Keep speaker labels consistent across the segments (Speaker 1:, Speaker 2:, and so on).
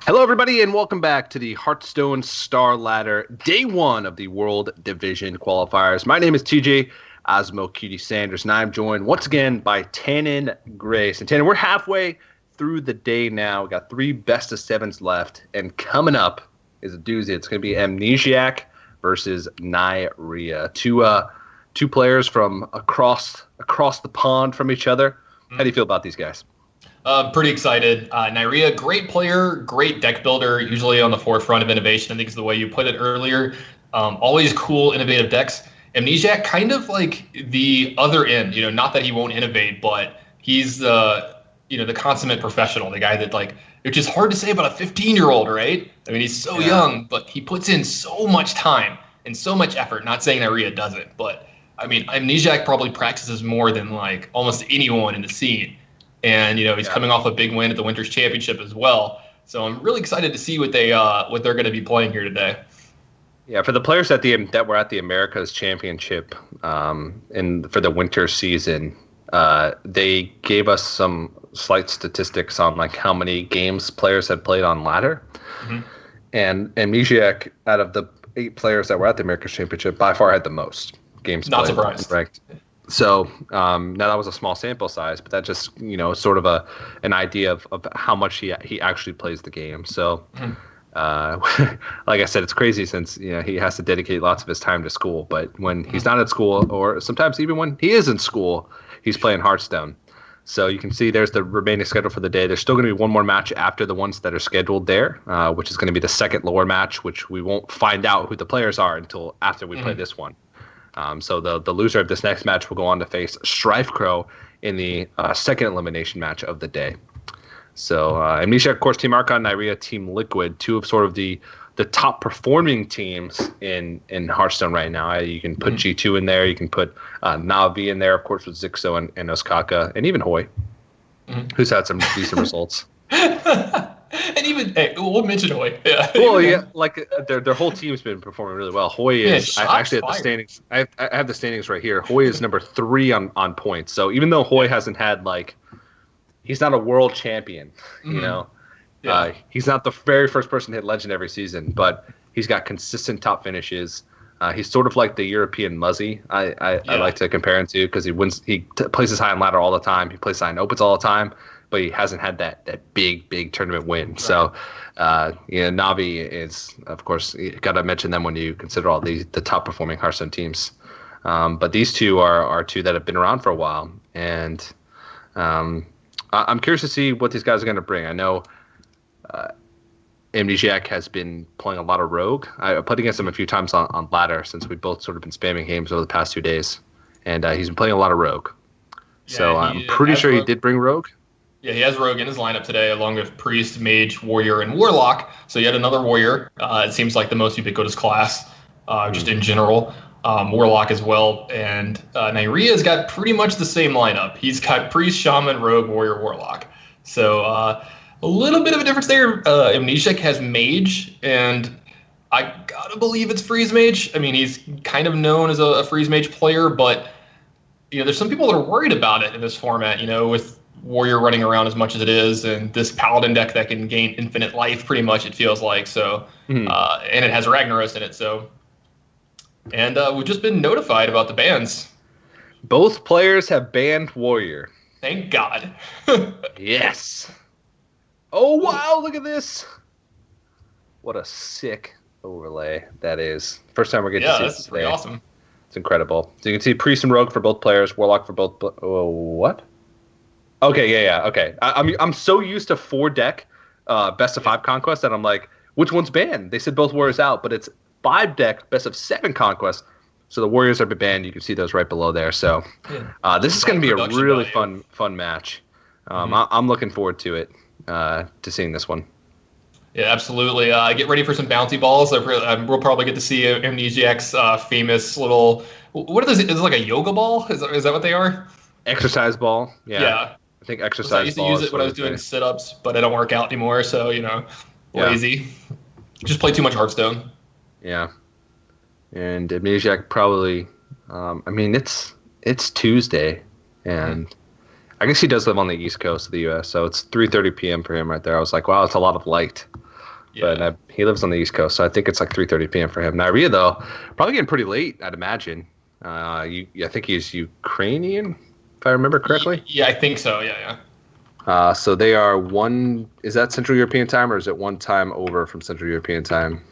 Speaker 1: Hello, everybody, and welcome back to the Hearthstone StarLadder Day 1 of the World Division Qualifiers. My name is TJ Osmo Cutie Sanders, and I'm joined once again by Tannen Grace. And Tannen, we're halfway through the day now. We got 3 best of 7s left, and coming up is a doozy. It's going to be Amnesiac versus Neirea. Two players from across the pond from each other. How do you feel about these guys?
Speaker 2: Pretty excited. Neirea, great player, great deck builder, usually on the forefront of innovation, I think is the way you put it earlier. Always cool, innovative decks. Amnesiac, kind of like the other end, not that he won't innovate, but he's the consummate professional, the guy that, which is hard to say about a 15-year-old, right? I mean, he's so young, but he puts in so much time and so much effort. Not saying Neirea doesn't, but I mean, Amnesiac probably practices more than almost anyone in the scene. And he's coming off a big win at the Winters Championship as well. So I'm really excited to see what they're going to be playing here today.
Speaker 1: Yeah, for the players that were at the Americas Championship for the winter season, they gave us some slight statistics on how many games players had played on ladder. Mm-hmm. And Amnesiac, out of the 8 players that were at the Americas Championship, by far had the most games
Speaker 2: Not
Speaker 1: played.
Speaker 2: surprised.
Speaker 1: Ranked. So now that was a small sample size, but that just sort of an idea of how much he actually plays the game. So, like I said, it's crazy since he has to dedicate lots of his time to school. But when he's not at school, or sometimes even when he is in school, he's playing Hearthstone. So you can see there's the remaining schedule for the day. There's still going to be one more match after the ones that are scheduled there, which is going to be the second lower match, which we won't find out who the players are until after we play this one. So the loser of this next match will go on to face Strife Crow in the second elimination match of the day. So Amnesiac, of course, Team Archon, Neirea, Team Liquid, 2 of sort of the top performing teams in Hearthstone right now. You can put G2 in there. You can put Navi in there, of course, with Zixo and Oskaka, and even Hoy, who's had some decent results.
Speaker 2: And even we'll mention Hoy. Yeah.
Speaker 1: Well, yeah, their whole team's been performing really well. Hoy is I actually have the standings. I have the standings right here. Hoy is number 3 on points. So even though Hoy hasn't had he's not a world champion, he's not the very first person to hit legend every season, but he's got consistent top finishes. He's sort of like the European Muzzy. I like to compare him to, because he wins. He places high on ladder all the time. He plays high in opens all the time. But he hasn't had that big tournament win. Right. So, Navi is, of course, you got to mention them when you consider all the top performing Hearthstone teams. But these 2 are 2 that have been around for a while, and I'm curious to see what these guys are going to bring. I know Amnesiac has been playing a lot of Rogue. I played against him a few times on ladder since we've both sort of been spamming games over the past 2 days, and he's been playing a lot of Rogue. Yeah, so I'm pretty sure he did bring Rogue.
Speaker 2: Yeah, he has Rogue in his lineup today, along with Priest, Mage, Warrior, and Warlock. So yet another Warrior. It seems like the most ubiquitous class, just in general. Warlock as well. And Neirea's got pretty much the same lineup. He's got Priest, Shaman, Rogue, Warrior, Warlock. So a little bit of a difference there. Amnesiac has Mage, and I gotta believe it's Freeze Mage. I mean, he's kind of known as a Freeze Mage player, but there's some people that are worried about it in this format, with Warrior running around as much as it is, and this Paladin deck that can gain infinite life, pretty much, it feels like. So, and it has Ragnaros in it. So, and we've just been notified about the bans.
Speaker 1: Both players have banned Warrior.
Speaker 2: Thank God.
Speaker 1: Yes. Oh wow! Look at this. What a sick overlay that is. First time we're getting to see it. Yeah,
Speaker 2: that's pretty awesome.
Speaker 1: It's incredible. So you can see Priest and Rogue for both players, Warlock for both. What? Okay, yeah, okay. I'm so used to 4 deck best of 5 conquest that I'm like, which one's banned? They said both Warriors out, but it's 5 deck best of 7 conquest. So the Warriors have been banned. You can see those right below there. So this is going to be a really fun match. I'm looking forward to it, to seeing this one.
Speaker 2: Yeah, absolutely. Get ready for some bouncy balls. We'll probably get to see Amnesiac's famous little. What are those? Is it like a yoga ball? Is that what they are?
Speaker 1: Exercise ball.
Speaker 2: Yeah.
Speaker 1: I think exercise ball.
Speaker 2: I used to use it when I was doing sit-ups, but I don't work out anymore, so lazy. Just play too much Hearthstone.
Speaker 1: Yeah. And Amnesiac probably. It's Tuesday, and I guess he does live on the East Coast of the U.S., so it's 3:30 p.m. for him right there. I was like, wow, it's a lot of light.
Speaker 2: Yeah.
Speaker 1: But he lives on the East Coast, so I think it's like 3:30 p.m. for him. Neirea, though, probably getting pretty late, I'd imagine. I think he's Ukrainian, if I remember correctly.
Speaker 2: Yeah, I think so. Yeah.
Speaker 1: So they are one. Is that Central European time, or is it one time over from Central European time?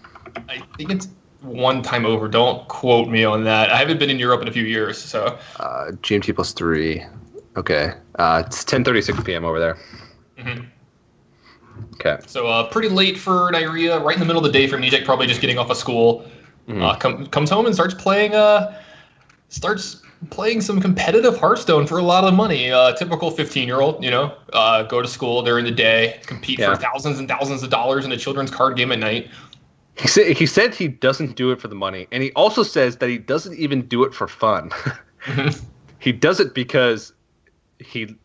Speaker 2: I think it's one time over. Don't quote me on that. I haven't been in Europe in a few years, so.
Speaker 1: GMT plus 3. Okay. It's 10:36 p.m. over there.
Speaker 2: Mm-hmm.
Speaker 1: Okay.
Speaker 2: So pretty late for Neirea, right in the middle of the day for Mage, probably just getting off of school. Comes home and starts playing some competitive Hearthstone for a lot of money. Typical 15-year-old, go to school during the day, compete for thousands and thousands of dollars in a children's card game at night.
Speaker 1: He said he doesn't do it for the money, and he also says that he doesn't even do it for fun. He does it because he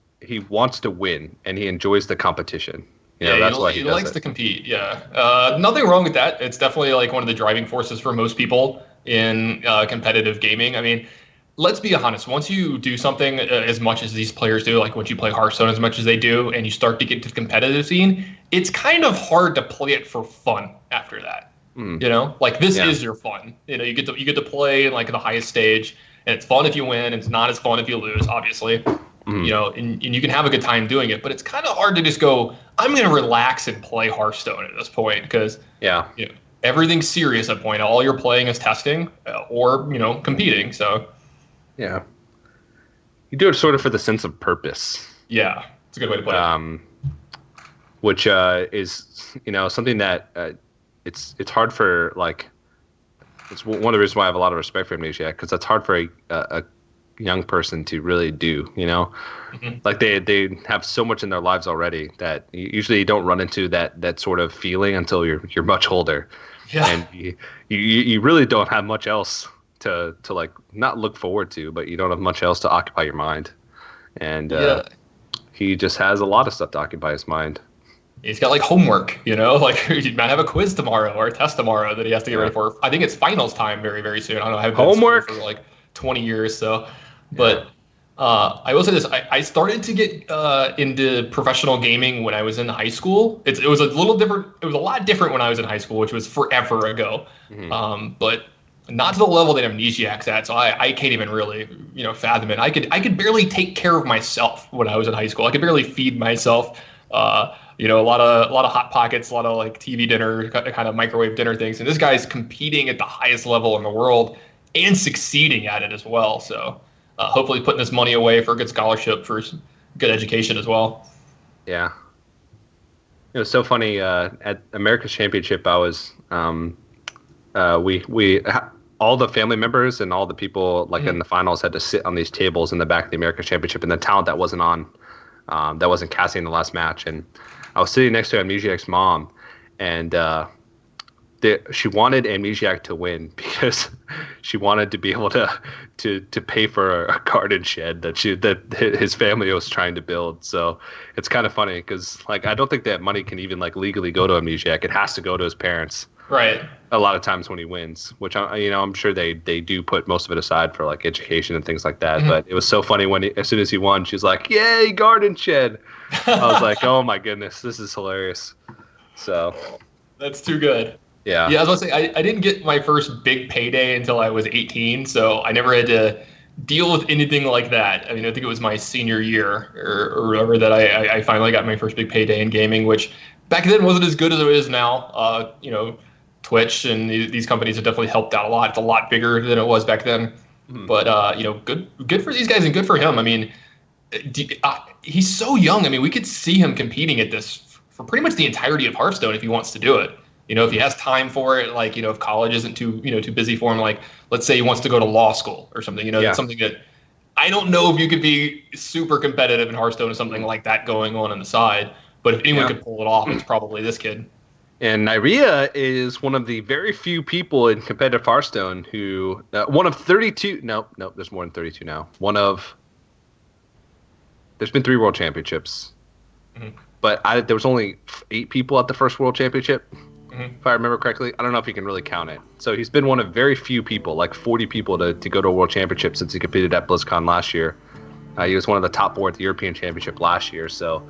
Speaker 1: wants to win and he enjoys the competition. That's why he
Speaker 2: likes to compete. Yeah, nothing wrong with that. It's definitely like one of the driving forces for most people in competitive gaming. I mean, let's be honest. Once you do something as much as these players do, like once you play Hearthstone as much as they do, and you start to get to the competitive scene, it's kind of hard to play it for fun after that. Like this is your fun. You get to play in like the highest stage, and it's fun if you win. It's not as fun if you lose, obviously. And you can have a good time doing it, but it's kind of hard to just go, I'm going to relax and play Hearthstone at this point because everything's serious at point. All you're playing is testing or competing. So
Speaker 1: you do it sort of for the sense of purpose.
Speaker 2: Yeah, it's a good way to put it.
Speaker 1: Which is something that it's hard for, like, it's one of the reasons why I have a lot of respect for Amnesiac, because that's hard for a young person to really do. Like they have so much in their lives already that usually you don't run into that sort of feeling until you're much older. And you really don't have much else to like not look forward to, but you don't have much else to occupy your mind. And he just has a lot of stuff to occupy his mind.
Speaker 2: He's got like homework, like he might have a quiz tomorrow or a test tomorrow that he has to get ready for. I think it's finals time very, very soon. I don't know. I haven't been
Speaker 1: homework
Speaker 2: for like 20 years. So, but I will say this: I started to get into professional gaming when I was in high school. It was a little different. It was a lot different when I was in high school, which was forever ago. But not to the level that Amnesiac's at. So I can't even really fathom it. I could barely take care of myself when I was in high school. I could barely feed myself. A lot of hot pockets, a lot of like TV dinner, kind of microwave dinner things. And this guy's competing at the highest level in the world and succeeding at it as well. So hopefully putting this money away for a good scholarship, for good education as well.
Speaker 1: Yeah. It was so funny. At America's Championship, I was we all the family members and all the people like in the finals had to sit on these tables in the back of the America's Championship, and the talent that wasn't on, that wasn't casting the last match. And I was sitting next to Amnesiac's mom, and she wanted Amnesiac to win because she wanted to be able to pay for a garden shed that his family was trying to build. So it's kind of funny because like I don't think that money can even like legally go to Amnesiac. It has to go to his parents.
Speaker 2: Right.
Speaker 1: A lot of times when he wins, which I'm sure they do put most of it aside for like education and things like that. But it was so funny when as soon as he won, she's like, "Yay, garden shed!" I was like, "Oh my goodness, this is hilarious." So
Speaker 2: that's too good.
Speaker 1: Yeah.
Speaker 2: I was going to say, I didn't get my first big payday until I was 18, so I never had to deal with anything like that. I mean, I think it was my senior year or whatever that I finally got my first big payday in gaming, which back then wasn't as good as it is now. Twitch and these companies have definitely helped out a lot. It's a lot bigger than it was back then. But, good for these guys and good for him. I mean, he's so young. I mean, we could see him competing at this for pretty much the entirety of Hearthstone if he wants to do it. If he has time for it, like, if college isn't too busy for him, like, let's say he wants to go to law school or something, that's something that I don't know if you could be super competitive in Hearthstone or something like that going on the side. But if anyone could pull it off, it's probably this kid. And
Speaker 1: Neirea is one of the very few people in competitive Hearthstone who, one of 32, no, there's more than 32 now. There's been 3 World Championships. But there was only 8 people at the first World Championship, if I remember correctly. I don't know if you can really count it. So he's been one of very few people, like 40 people, to go to a World Championship since he competed at BlizzCon last year. He was one of the top 4 at the European Championship last year, so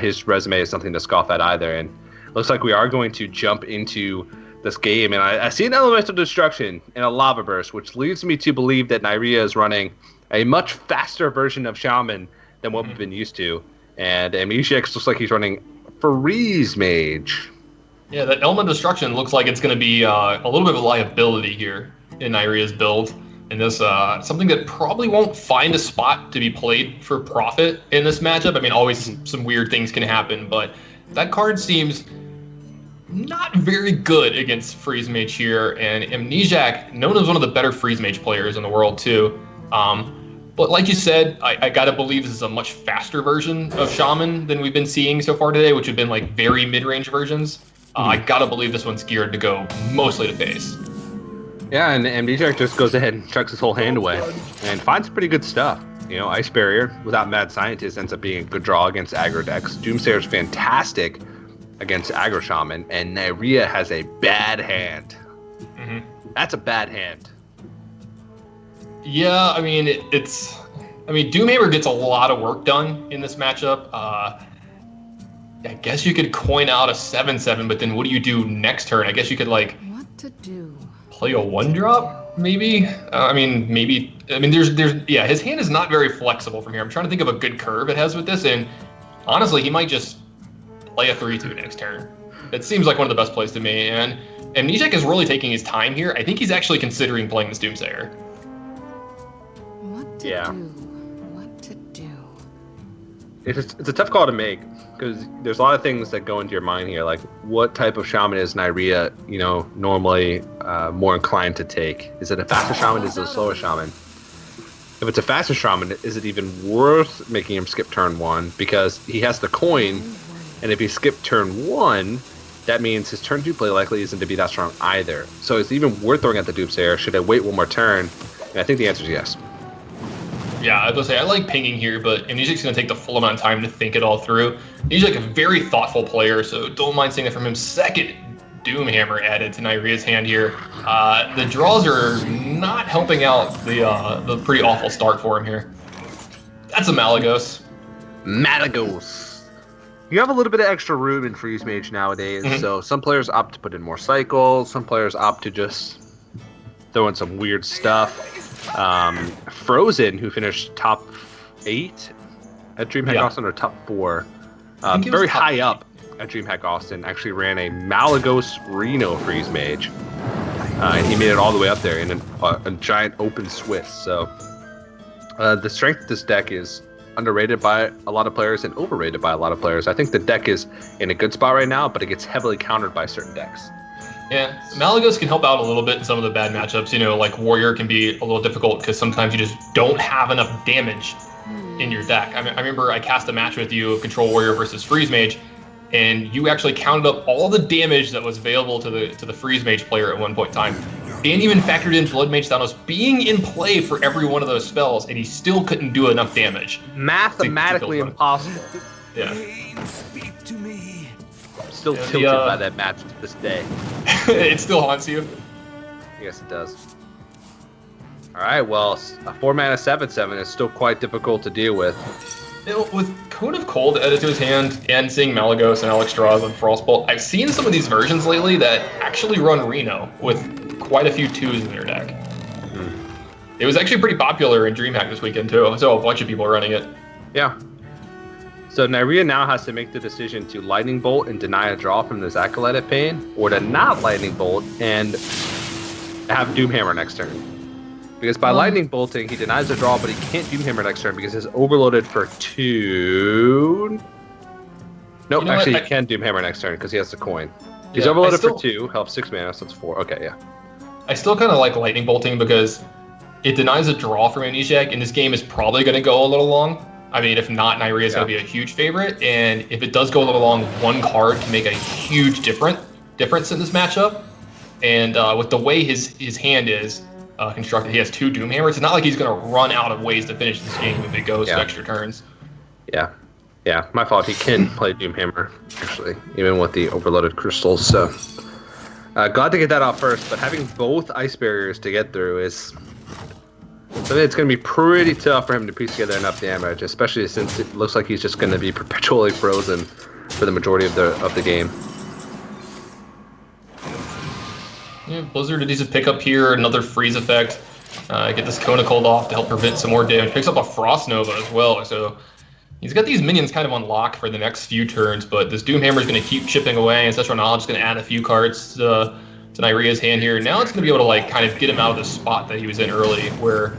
Speaker 1: his resume is something to scoff at either. And looks like we are going to jump into this game, and I see an elemental destruction and a lava burst, which leads me to believe that Neirea is running a much faster version of Shaman than what we've been used to, and Amnesiac looks like he's running Freeze Mage.
Speaker 2: Yeah, that element destruction looks like it's going to be a little bit of a liability here in Neirea's build. And this something that probably won't find a spot to be played for profit in this matchup. I mean, always some weird things can happen, but that card seems not very good against Freeze Mage here. And Amnesiac, known as one of the better Freeze Mage players in the world too. But like you said, I gotta believe this is a much faster version of Shaman than we've been seeing so far today, which have been like very mid-range versions. I gotta believe this one's geared to go mostly to base.
Speaker 1: Yeah, and Amnesiac just goes ahead and chucks his whole hand away and finds pretty good stuff. You know, Ice Barrier without Mad Scientist ends up being a good draw against aggro decks. Doomsayer's fantastic against aggro Shaman, and Neirea has a bad hand. That's a bad hand.
Speaker 2: Yeah, I mean, Doomhammer gets a lot of work done in this matchup. I guess you could coin out a 7/7, but then what do you do next turn? I guess you could like
Speaker 3: what to do.
Speaker 2: Play a 1-drop, maybe. His hand is not very flexible from here. I'm trying to think of a good curve it has with this, and honestly, he might just play a 3/2 next turn. It seems like one of the best plays to me, and Amnesiac is really taking his time here. I think he's actually considering playing this Doomsayer.
Speaker 3: What to do? What to do?
Speaker 1: It's a tough call to make, because there's a lot of things that go into your mind here, like what type of Shaman is Neirea, normally more inclined to take? Is it a faster Shaman? Is it a slower Shaman? If it's a faster Shaman, is it even worth making him skip turn 1? Because he has the coin, and if he skipped turn 1, that means his turn 2 play likely isn't to be that strong either. So is it even worth throwing at the Doomsayer? Should I wait one more turn? And I think the answer is yes.
Speaker 2: Yeah, I was gonna say I like pinging here, but Amnesiac's gonna take the full amount of time to think it all through. He's like a very thoughtful player, so don't mind seeing that from him. Second Doomhammer added to Neirea's hand here. The draws are not helping out the pretty awful start for him here. That's a Malagos.
Speaker 1: Malagos. You have a little bit of extra room in Freeze Mage nowadays, so some players opt to put in more cycles, some players opt to just throw in some weird stuff. Frozen, who finished top 8 at DreamHack Austin, or top 4, very high up at DreamHack Austin, actually ran a Malagos Reno Freeze Mage. And he made it all the way up there in a giant open Swiss. So the strength of this deck is underrated by a lot of players and overrated by a lot of players. I think the deck is in a good spot right now, but it gets heavily countered by certain decks.
Speaker 2: Yeah, Malagos can help out a little bit in some of the bad matchups. Like Warrior can be a little difficult because sometimes you just don't have enough damage in your deck. I remember I cast a match with you of Control Warrior versus Freeze Mage, and you actually counted up all the damage that was available to the Freeze Mage player at one point in time, and even factored in Blood Mage Thanos being in play for every one of those spells, and he still couldn't do enough damage.
Speaker 1: Mathematically impossible.
Speaker 2: Yeah.
Speaker 1: Still tilted by that match to this day.
Speaker 2: It still haunts you?
Speaker 1: Yes, it does. Alright, well, a 4-mana 7/7 is still quite difficult to deal with.
Speaker 2: With Code of Cold added to his hand, and seeing Malagos and Alexstrasza and Frostbolt, I've seen some of these versions lately that actually run Reno with quite a few 2s in their deck. It was actually pretty popular in DreamHack this weekend too. I saw a bunch of people running it.
Speaker 1: Yeah. So Neirea now has to make the decision to Lightning Bolt and deny a draw from this Acolyte at Pain, or to not Lightning Bolt and have Doomhammer next turn. Because by Lightning Bolting, he denies a draw, but he can't Doomhammer next turn because he's overloaded for 2. Nope, actually he can Doomhammer next turn because he has the coin. He's overloaded for 2, helps 6 mana, so it's 4. Okay, yeah.
Speaker 2: I still kind of like Lightning Bolting because it denies a draw from Amnesiac, and this game is probably going to go a little long. I mean, if not, Neirea is going to be a huge favorite, and if it does go a little long, one card can make a huge difference in this matchup. And with the way his hand is constructed, he has 2 Doomhammers. It's not like he's going to run out of ways to finish this game if it goes to extra turns.
Speaker 1: Yeah, my fault. He can play Doomhammer, actually, even with the overloaded crystals. So glad to get that out first, but having both Ice Barriers to get through is something it's going to be pretty tough for him to piece together enough damage, especially since it looks like he's just going to be perpetually frozen for the majority of the game.
Speaker 2: Yeah, Blizzard needs to pick up here another freeze effect. Get this Kona Cold off to help prevent some more damage. Picks up a Frost Nova as well, so he's got these minions kind of on lock for the next few turns, but this Doomhammer is going to keep chipping away. Ancestral Knowledge is going to add a few cards to Neirea's hand here. Now it's going to be able to like kind of get him out of the spot that he was in early, where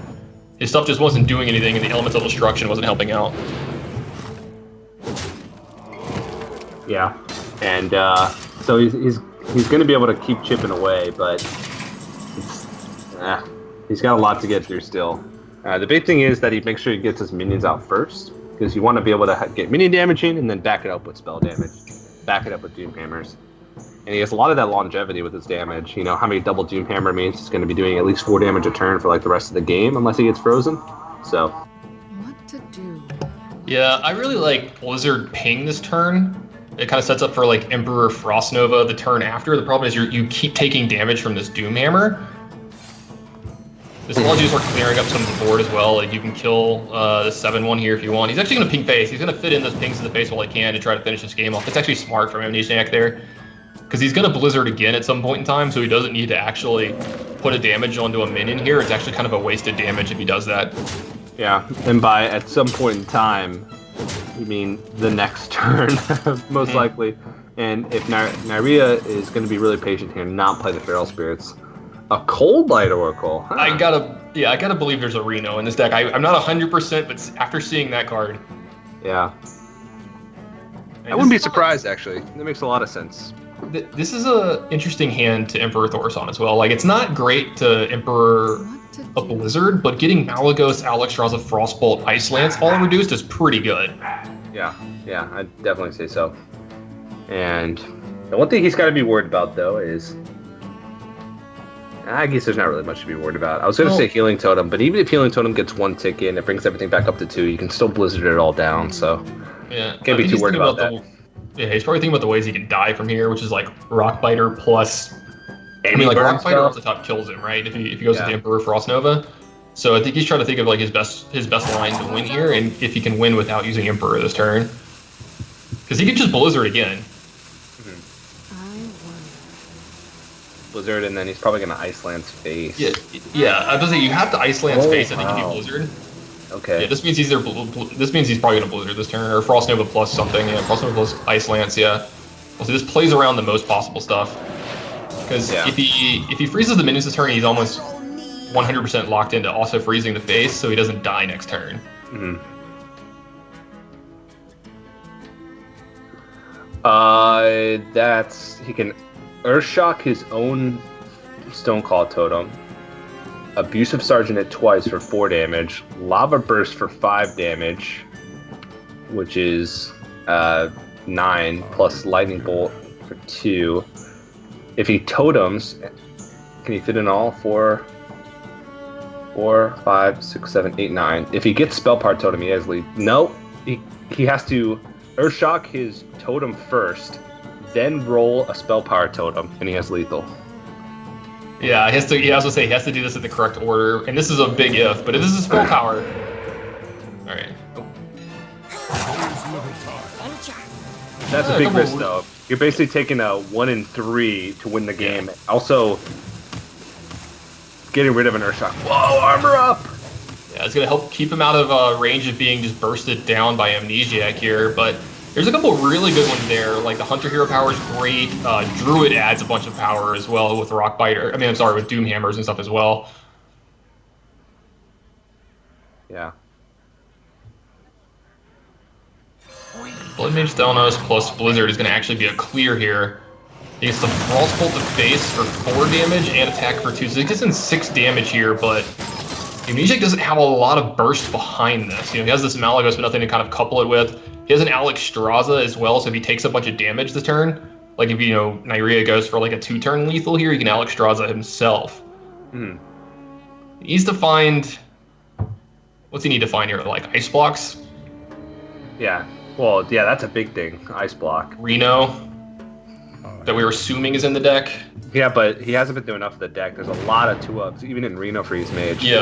Speaker 2: his stuff just wasn't doing anything and the Elemental Destruction wasn't helping out.
Speaker 1: Yeah, and so he's going to be able to keep chipping away, but he's got a lot to get through still. The big thing is that he makes sure he gets his minions out first, because you want to be able to get minion damaging and then back it up with spell damage, back it up with Doomhammers. And he has a lot of that longevity with his damage. You know, how many double Doomhammer means he's going to be doing at least 4 damage a turn for like the rest of the game, unless he gets frozen. So.
Speaker 3: What to do?
Speaker 2: Yeah, I really like Blizzard ping this turn. It kind of sets up for like Emperor Frost Nova the turn after. The problem is you keep taking damage from this Doomhammer. This allows you to start clearing up some of the board as well. Like you can kill the 7-1 here if you want. He's actually going to ping face. He's going to fit in those pings in the face while he can to try to finish this game off. It's actually smart from Amnesiac there, because he's going to Blizzard again at some point in time, so he doesn't need to actually put a damage onto a minion here. It's actually kind of a wasted damage if he does that.
Speaker 1: Yeah, and by at some point in time, you mean the next turn, most likely. And if Neirea is going to be really patient here and not play the Feral Spirits, a Cold Light Oracle. Huh.
Speaker 2: I gotta believe there's a Reno in this deck. I'm not 100%, but after seeing that card,
Speaker 1: yeah, I wouldn't be surprised actually. That makes a lot of sense.
Speaker 2: This is a interesting hand to Emperor Thorson as well. Like it's not great to Emperor a Blizzard, but getting Malagos, Alexstrasza, Frostbolt, Ice Lance all reduced is pretty good.
Speaker 1: Yeah, I'd definitely say so. And the one thing he's got to be worried about though is, I guess there's not really much to be worried about. I was going to say Healing Totem, but even if Healing Totem gets 1 tick in, it brings everything back up to 2. You can still Blizzard it all down, so
Speaker 2: yeah,
Speaker 1: can't be too worried about that.
Speaker 2: He's probably thinking about the ways he can die from here, which is like Rockbiter plus. Like Rockbiter off the top kills him, right? If he goes with the Emperor Frost Nova. So I think he's trying to think of like his best line to win here, and if he can win without using Emperor this turn, because he can just Blizzard again.
Speaker 1: Blizzard, and then he's probably going to Ice Lance face.
Speaker 2: Yeah. I was saying you have to Ice Lance face. I think if you Blizzard.
Speaker 1: Okay.
Speaker 2: Yeah, this means he's probably going to Blizzard this turn, or Frost Nova plus something. Yeah, Frost Nova plus Ice Lance. Yeah. Well, so this plays around the most possible stuff. Because if he freezes the minions this turn, he's almost 100% locked into also freezing the face, so he doesn't die next turn.
Speaker 1: Mm-hmm. He can Earthshock his own Stoneclaw Totem, Abusive Sergeant it twice for 4 damage, Lava Burst for 5 damage, which is 9, plus Lightning Bolt for 2. If he totems, can he fit in all? 4, 5, 6, 7, 8, 9. If he gets Spell Power Totem, he has lead. No, he has to Earthshock his totem first, then roll a Spell Power Totem, and he has lethal.
Speaker 2: Yeah, he has to. He also say he has to do this in the correct order, and this is a big if. But if this is Spell Power, all right.
Speaker 1: That's a big risk, though. You're basically taking a 1 in 3 to win the game. Yeah. Also, getting rid of an Earthshock. Whoa, armor up!
Speaker 2: Yeah, it's gonna help keep him out of range of being just bursted down by Amnesiac here, but. There's a couple really good ones there, like the Hunter Hero power is great. Druid adds a bunch of power as well with Rockbiter. With Doomhammers and stuff as well.
Speaker 1: Yeah.
Speaker 2: Blood Mage Thelanos plus Blizzard is going to actually be a clear here. He gets the Frostbolt to face for 4 damage and attack for 2. So he gets in 6 damage here, but Amnesiac doesn't have a lot of burst behind this. He has this Malagos, but nothing to kind of couple it with. He has an Alexstrasza as well, so if he takes a bunch of damage this turn, like if Neirea goes for like a 2-turn lethal here, he can Alexstrasza himself. He needs to find. What's he need to find here? Like ice blocks?
Speaker 1: Yeah. Well, yeah, that's a big thing. Ice block.
Speaker 2: Reno, that we were assuming is in the deck.
Speaker 1: Yeah, but he hasn't been doing enough of the deck. There's a lot of 2-ups, even in Reno for his Mage.
Speaker 2: Yeah,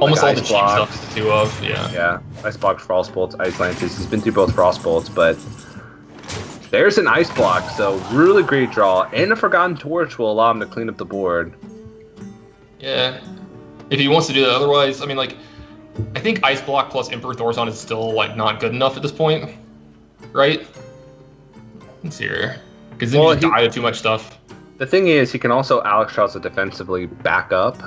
Speaker 2: almost all the cheap stuff is the 2-of. Yeah.
Speaker 1: Yeah, Ice Blocks, Frostbolts, Ice Lances. He's been through both Frostbolts, but There's an ice block, so really great draw. And a Forgotten Torch will allow him to clean up the board.
Speaker 2: Yeah. If he wants to do that, otherwise, I mean, like, I think Ice Block plus Emperor Thorson is still, like, not good enough at this point. Right? Let's see here. Because then you just die to too much stuff.
Speaker 1: The thing is, he can also Alexstrasza defensively back up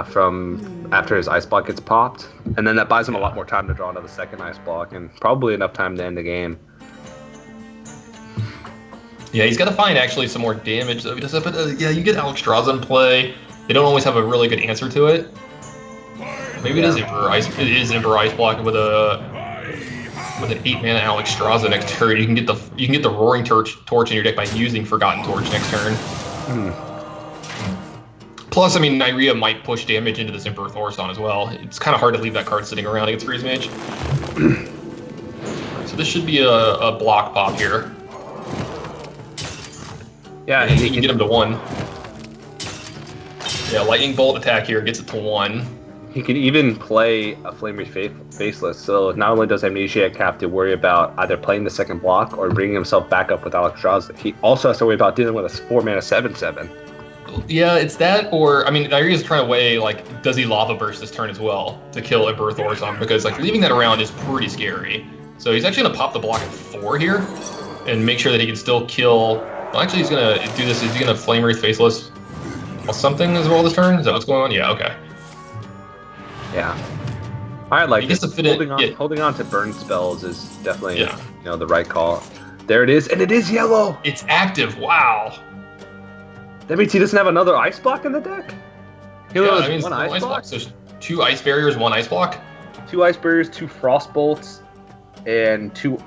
Speaker 1: from after his ice block gets popped, and then that buys him a lot more time to draw another second ice block, and probably enough time to end the game.
Speaker 2: Yeah, he's got to find actually some more damage though. But yeah, you get Alexstrasza in play. They don't always have a really good answer to it. Maybe it is Emperor Ice. It is Emperor Ice block with an 8-mana Alexstrasza next turn. You can get the Roaring Torch in your deck by using Forgotten Torch next turn. Plus, I mean, Neirea might push damage into this Emperor Thorson as well. It's kind of hard to leave that card sitting around against Freeze Mage. So this should be a block pop here.
Speaker 1: Yeah,
Speaker 2: and you can get him to 1. Yeah, Lightning Bolt attack here gets it to 1.
Speaker 1: He can even play a Flaming Faceless, so not only does Amnesiac have to worry about either playing the second block or bringing himself back up with Alexstrasza, he also has to worry about dealing with a 4-mana 7/7.
Speaker 2: Yeah, it's that, or, I mean, Neirea's trying to weigh, like, does he Lava Burst this turn as well to kill Emperor Thorson? Because, like, leaving that around is pretty scary. So he's actually going to pop the block at 4 here and make sure that he can still kill. Well, actually, he's going to do this. Is he going to Flame Wraith Faceless or something as well this turn? Is that what's going on? Yeah, okay.
Speaker 1: Yeah. I like
Speaker 2: it.
Speaker 1: Holding on to burn spells is definitely the right call. There it is, and it is yellow.
Speaker 2: It's active. Wow.
Speaker 1: That means he doesn't have another ice block in the deck? He only has one ice block?
Speaker 2: So 2 ice barriers, 1 ice block?
Speaker 1: 2 ice barriers, 2 frost bolts, and 2...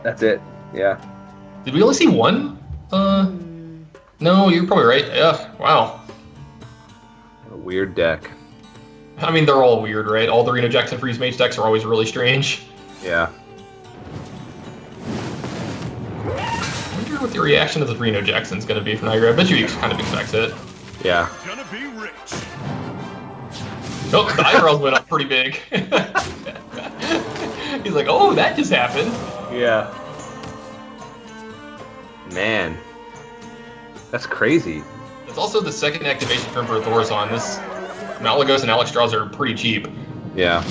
Speaker 1: That's it. Yeah.
Speaker 2: Did we only see 1? No, you're probably right. Yeah, wow.
Speaker 1: A weird deck.
Speaker 2: I mean, they're all weird, right? All the Reno Jackson Freeze Mage decks are always really strange.
Speaker 1: Yeah.
Speaker 2: I wonder what the reaction to the Reno Jackson's going to be from Neirea. I bet you kind of expects it.
Speaker 1: Yeah.
Speaker 4: Gonna be rich.
Speaker 2: Nope, the eyebrows went up pretty big. He's like, oh, that just happened.
Speaker 1: Yeah. Man. That's crazy.
Speaker 2: It's also the second activation for Emperor Thorson. This Malagos and Alexstrasza are pretty cheap.
Speaker 1: Yeah.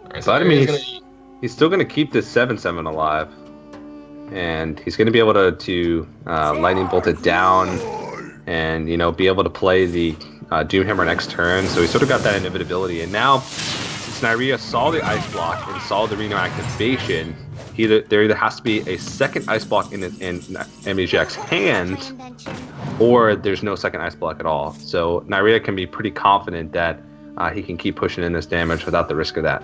Speaker 2: Alright,
Speaker 1: so I mean, he's still going to keep this 7/7 alive. And he's going to be able to Lightning Bolt it down and, be able to play the Doomhammer next turn. So he's sort of got that inevitability. And now, since Neirea saw the ice block and saw the Reno activation, there either has to be a second ice block in Amnesiac's hand, or there's no second ice block at all. So Neirea can be pretty confident that he can keep pushing in this damage without the risk of that.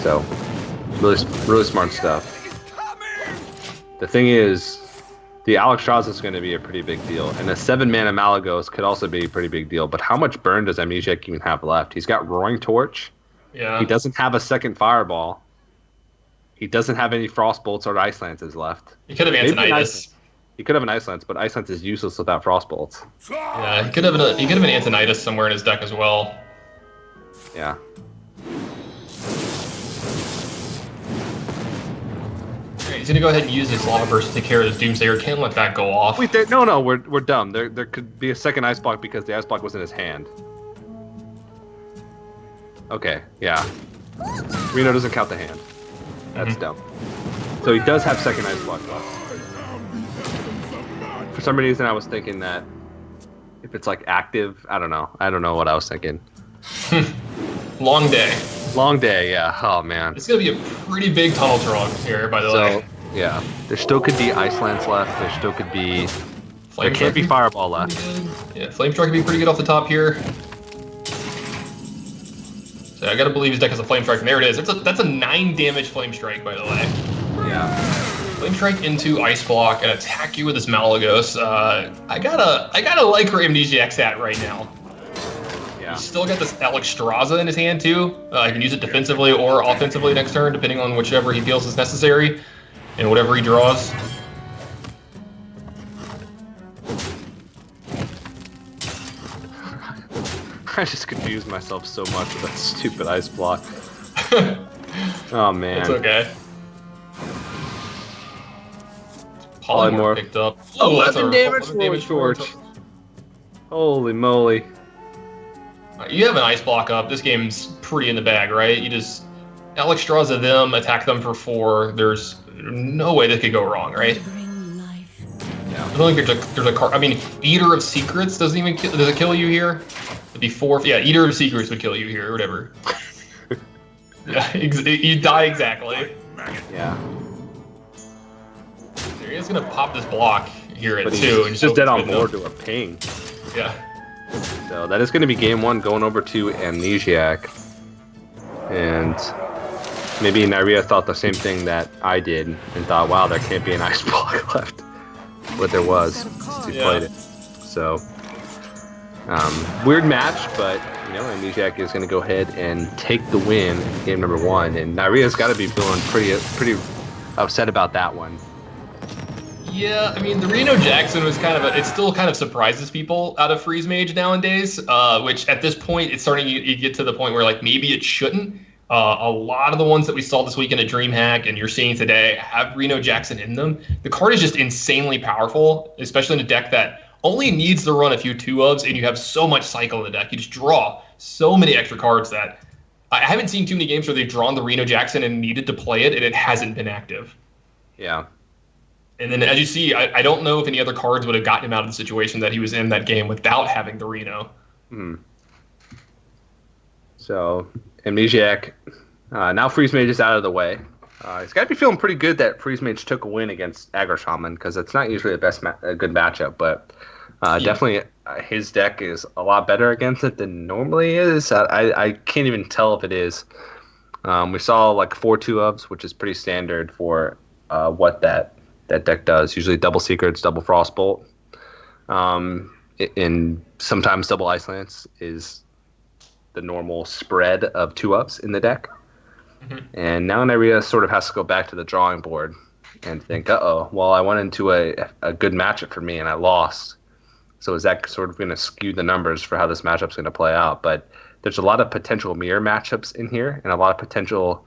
Speaker 1: So, really smart stuff. The thing is, the Alexstrasza is going to be a pretty big deal, and a 7-mana Malagos could also be a pretty big deal. But how much burn does Amnesiac even have left? He's got Roaring Torch.
Speaker 2: Yeah.
Speaker 1: He doesn't have a second Fireball. He doesn't have any Frost Bolts or Ice Lances left.
Speaker 2: He could have Antonidas.
Speaker 1: He could have an Ice Lance, but Ice Lance is useless without Frost Bolts.
Speaker 2: Yeah, he could have an Antonidas somewhere in his deck as well.
Speaker 1: Yeah.
Speaker 2: Alright, he's gonna go ahead and use his Lava Burst to take care of this Doomsayer. Can't let that go off.
Speaker 1: Wait, no, we're dumb. There could be a second Ice Block because the Ice Block was in his hand. Okay, yeah. Reno doesn't count the hand. That's dumb. So he does have second ice block left. For some reason, I was thinking that if it's like active, I don't know. I don't know what I was thinking.
Speaker 2: Long day.
Speaker 1: Long day, yeah. Oh man.
Speaker 2: It's gonna be a pretty big tunnel trog here, by the way.
Speaker 1: Yeah, there still could be Ice Lance left. There still could be. There can't be Fireball left.
Speaker 2: Yeah, Flame Strike could be pretty good off the top here. So I gotta believe his deck has a Flame Strike, and there it is. That's a 9 damage Flame Strike, by the way.
Speaker 1: Yeah.
Speaker 2: Flame Strike into Ice Block and attack you with this Malagos. I gotta like where Amnesiac's at right now.
Speaker 1: Yeah.
Speaker 2: He's still got this Alexstrasza in his hand too. He can use it defensively or offensively next turn, depending on whichever he feels is necessary, and whatever he draws.
Speaker 1: I just confused myself so much with that stupid ice block. Oh man.
Speaker 2: It's okay.
Speaker 1: Polymorph
Speaker 2: picked up. Oh, that's
Speaker 1: 11
Speaker 2: a
Speaker 1: damage
Speaker 2: 11
Speaker 1: for
Speaker 2: damage
Speaker 1: Torch.
Speaker 2: Torch.
Speaker 1: Holy moly.
Speaker 2: You have an ice block up. This game's pretty in the bag, right? You just Alex draws at them, attack them for 4. There's no way this could go wrong, right?
Speaker 1: Yeah.
Speaker 2: I don't think there's a card. I mean, Eater of Secrets doesn't even kill. Does it kill you here? It'd be 4. Yeah, Eater of Secrets would kill you here, or whatever. Yeah, you die exactly.
Speaker 1: Yeah.
Speaker 2: He's gonna pop this block here at 2. And
Speaker 1: He's just dead on board to a ping.
Speaker 2: Yeah.
Speaker 1: So that is going to be game 1 going over to Amnesiac. And maybe Neirea thought the same thing that I did and thought, wow, there can't be an ice block left. But there was. He played it. So, weird match, but, you know, Amnesiac is going to go ahead and take the win in game number 1. And Neirea's got to be feeling pretty upset about that one.
Speaker 2: Yeah, I mean, the Reno Jackson was it still kind of surprises people out of Freeze Mage nowadays, which at this point, it's starting to get to the point where, like, maybe it shouldn't. A lot of the ones that we saw this weekend at DreamHack and you're seeing today have Reno Jackson in them. The card is just insanely powerful, especially in a deck that only needs to run a few 2-ofs, and you have so much cycle in the deck. You just draw so many extra cards that I haven't seen too many games where they've drawn the Reno Jackson and needed to play it, and it hasn't been active.
Speaker 1: Yeah.
Speaker 2: And then, as you see, I don't know if any other cards would have gotten him out of the situation that he was in that game without having the Reno.
Speaker 1: So, Amnesiac, now Freeze Mage is out of the way. He's got to be feeling pretty good that Freeze Mage took a win against Aggro Shaman, because it's not usually a good matchup, but definitely his deck is a lot better against it than normally is. I can't even tell if it is. We saw like 4 2-ofs, which is pretty standard for what that deck does. Usually double Secrets, double Frostbolt, and sometimes double Ice Lance is the normal spread of 2-ofs in the deck. And now Neirea sort of has to go back to the drawing board and think, well, I went into a good matchup for me and I lost. So is that sort of going to skew the numbers for how this matchup's going to play out? But there's a lot of potential mirror matchups in here and a lot of potential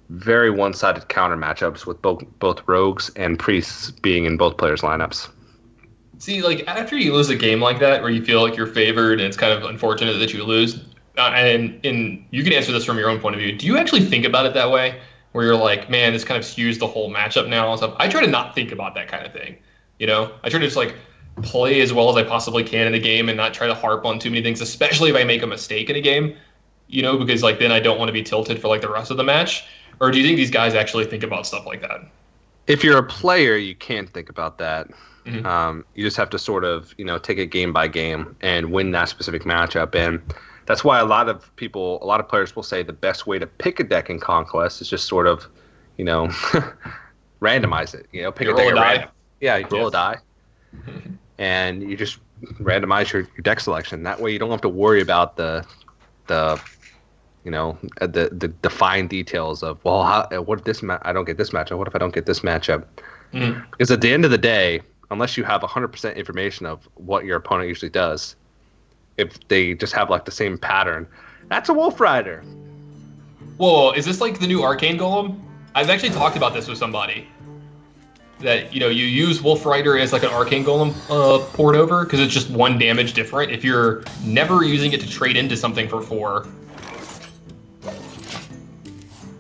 Speaker 1: very one-sided counter matchups with both rogues and priests being in both players' lineups.
Speaker 2: See, like, after you lose a game like that, where you feel like you're favored and it's kind of unfortunate that you lose, and you can answer this from your own point of view, do you actually think about it that way? Where you're like, man, this kind of skews the whole matchup now and stuff. I try to not think about that kind of thing. You know, I try to just, like, play as well as I possibly can in a game and not try to harp on too many things, especially if I make a mistake in a game. You know, because, like, then I don't want to be tilted for, like, the rest of the match. Or do you think these guys actually think about stuff like that?
Speaker 1: If you're a player, you can't think about that.
Speaker 2: Mm-hmm.
Speaker 1: You just have to sort of, take it game by game and win that specific matchup. And that's why a lot of players will say the best way to pick a deck in Conquest is just sort of, randomize it. Pick
Speaker 2: You
Speaker 1: a deck
Speaker 2: roll a
Speaker 1: at
Speaker 2: die.
Speaker 1: random. Yeah, you roll a die. And you just randomize your deck selection. That way you don't have to worry about the fine details of, well, what if I don't get this matchup? What if I don't get this matchup?
Speaker 2: Mm-hmm.
Speaker 1: Because at the end of the day, unless you have 100% information of what your opponent usually does, if they just have like the same pattern, that's a Wolf Rider.
Speaker 2: Whoa, is this like the new Arcane Golem? I've actually talked about this with somebody. That, you use Wolf Rider as like an Arcane Golem port over, because it's just 1 damage different. If you're never using it to trade into something for 4.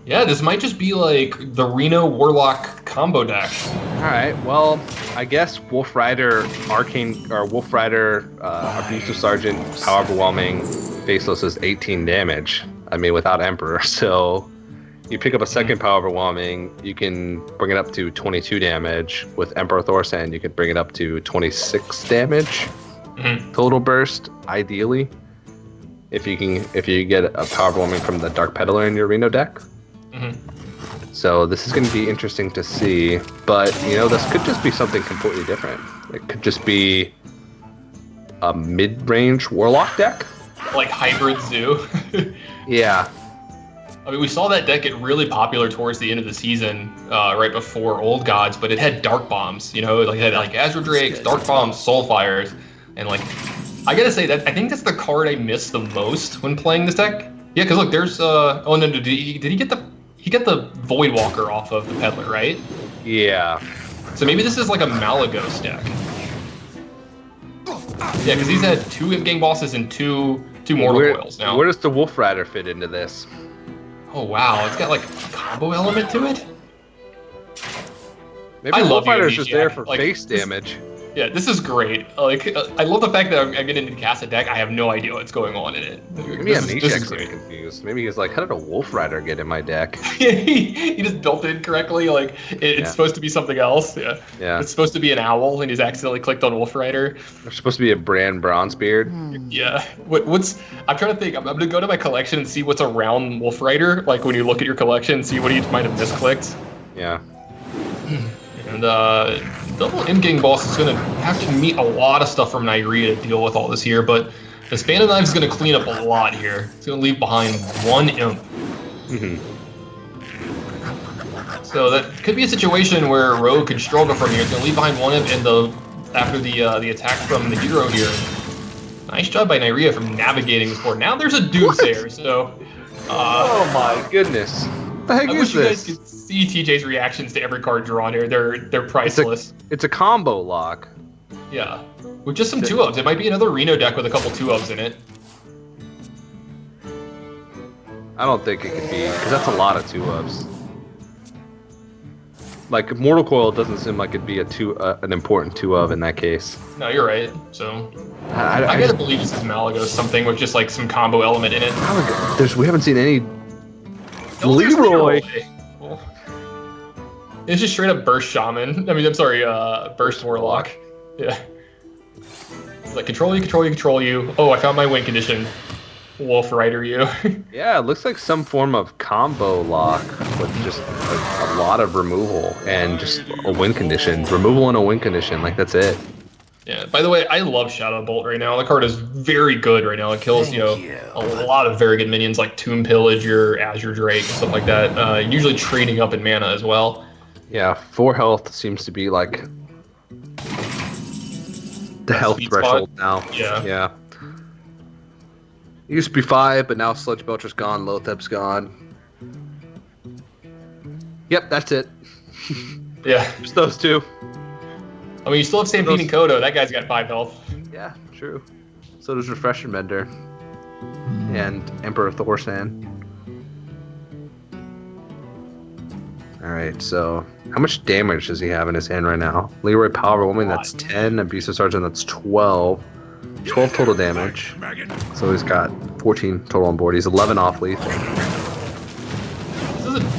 Speaker 2: Yeah, this might just be like the Reno Warlock combo deck.
Speaker 1: All right, well, I guess Wolf Rider Abusive Sergeant, Power Overwhelming, Faceless is 18 damage. I mean, without Emperor. So you pick up a second Power Overwhelming, you can bring it up to 22 damage. With Emperor Thorsan, you could bring it up to 26 damage. Total burst, ideally. If you get a Power Overwhelming from the Dark Peddler in your Reno deck. So this is going to be interesting to see, but this could just be something completely different. It could just be a mid-range Warlock deck,
Speaker 2: like Hybrid Zoo.
Speaker 1: Yeah.
Speaker 2: I mean, we saw that deck get really popular towards the end of the season, right before Old Gods, but it had Dark Bombs. It had like Azure Drakes, Dark Bombs, Soulfires, and like, I gotta say that I think that's the card I miss the most when playing this deck. Yeah, because look, there's oh no, did he get the Void Walker off of the Peddler, right?
Speaker 1: Yeah.
Speaker 2: So maybe this is like a Malagos deck. Yeah, because he's had 2 Imp Gang bosses and two Mortal Coils now.
Speaker 1: Where does the Wolf Rider fit into this?
Speaker 2: Oh wow, it's got like a combo element to it.
Speaker 1: Maybe Wolf Rider is just there for
Speaker 2: like,
Speaker 1: face damage.
Speaker 2: Yeah, this is great. Like, I love the fact that I'm getting to cast a deck. I have no idea what's going on in it.
Speaker 1: Maybe Amnesiac's getting confused. Maybe he's like, how did a Wolf Rider get in my deck?
Speaker 2: he just built it incorrectly. Like, it's supposed to be something else. Yeah. It's supposed to be an owl, and he's accidentally clicked on Wolf Rider.
Speaker 1: There's supposed to be a Brand Bronzebeard.
Speaker 2: Yeah. I'm trying to think. I'm going to go to my collection and see what's around Wolf Rider. Like, when you look at your collection, see what he might have misclicked.
Speaker 1: Yeah.
Speaker 2: And double Imp Gang boss is going to have to meet a lot of stuff from Neirea to deal with all this here, but the Span of Knives is going to clean up a lot here. It's going to leave behind 1 Imp. So that could be a situation where Rogue could struggle from here. It's going to leave behind 1 Imp after the attack from the hero here. Nice job by Neirea from navigating this board. Now there's a Deuce there, so...
Speaker 1: oh my goodness. What the heck is this?
Speaker 2: You guys could see TJ's reactions to every card drawn here. They're priceless.
Speaker 1: It's a combo lock.
Speaker 2: Yeah. With just some 2-ups. It might be another Reno deck with a couple 2-ups in it.
Speaker 1: I don't think it could be, because that's a lot of 2-ups. Like, Mortal Coil doesn't seem like it'd be an important 2-up in that case.
Speaker 2: No, you're right. So, I gotta believe this is Malagos, something with just like some combo element in it.
Speaker 1: We haven't seen any Leroy.
Speaker 2: Well, it's just straight up burst Shaman. I mean, I'm sorry, burst Warlock. Yeah. It's like control you. Oh, I found my win condition. Wolf Rider you.
Speaker 1: Yeah, it looks like some form of combo lock with just a lot of removal and just a win condition. Removal and a win condition, like that's it.
Speaker 2: Yeah, by the way, I love Shadow Bolt right now. The card is very good right now. It kills, a lot of very good minions like Tomb Pillager, Azure Drake, and stuff like that. Usually trading up in mana as well.
Speaker 1: Yeah, 4 health seems to be like the health threshold now. Yeah. It used to be 5, but now Sludge Belcher's gone, Lothep's gone. Yep, that's it.
Speaker 2: Yeah.
Speaker 1: Just those 2.
Speaker 2: I mean, you still have Stampede and Kodo. That guy's got 5 health.
Speaker 1: Yeah, true. So does Refresher Mender. And Emperor Thorsan. Alright, so how much damage does he have in his hand right now? Leroy Power Woman, that's 10. Abusive Sergeant, that's 12. 12 total damage. So he's got 14 total on board. He's 11 off lethal.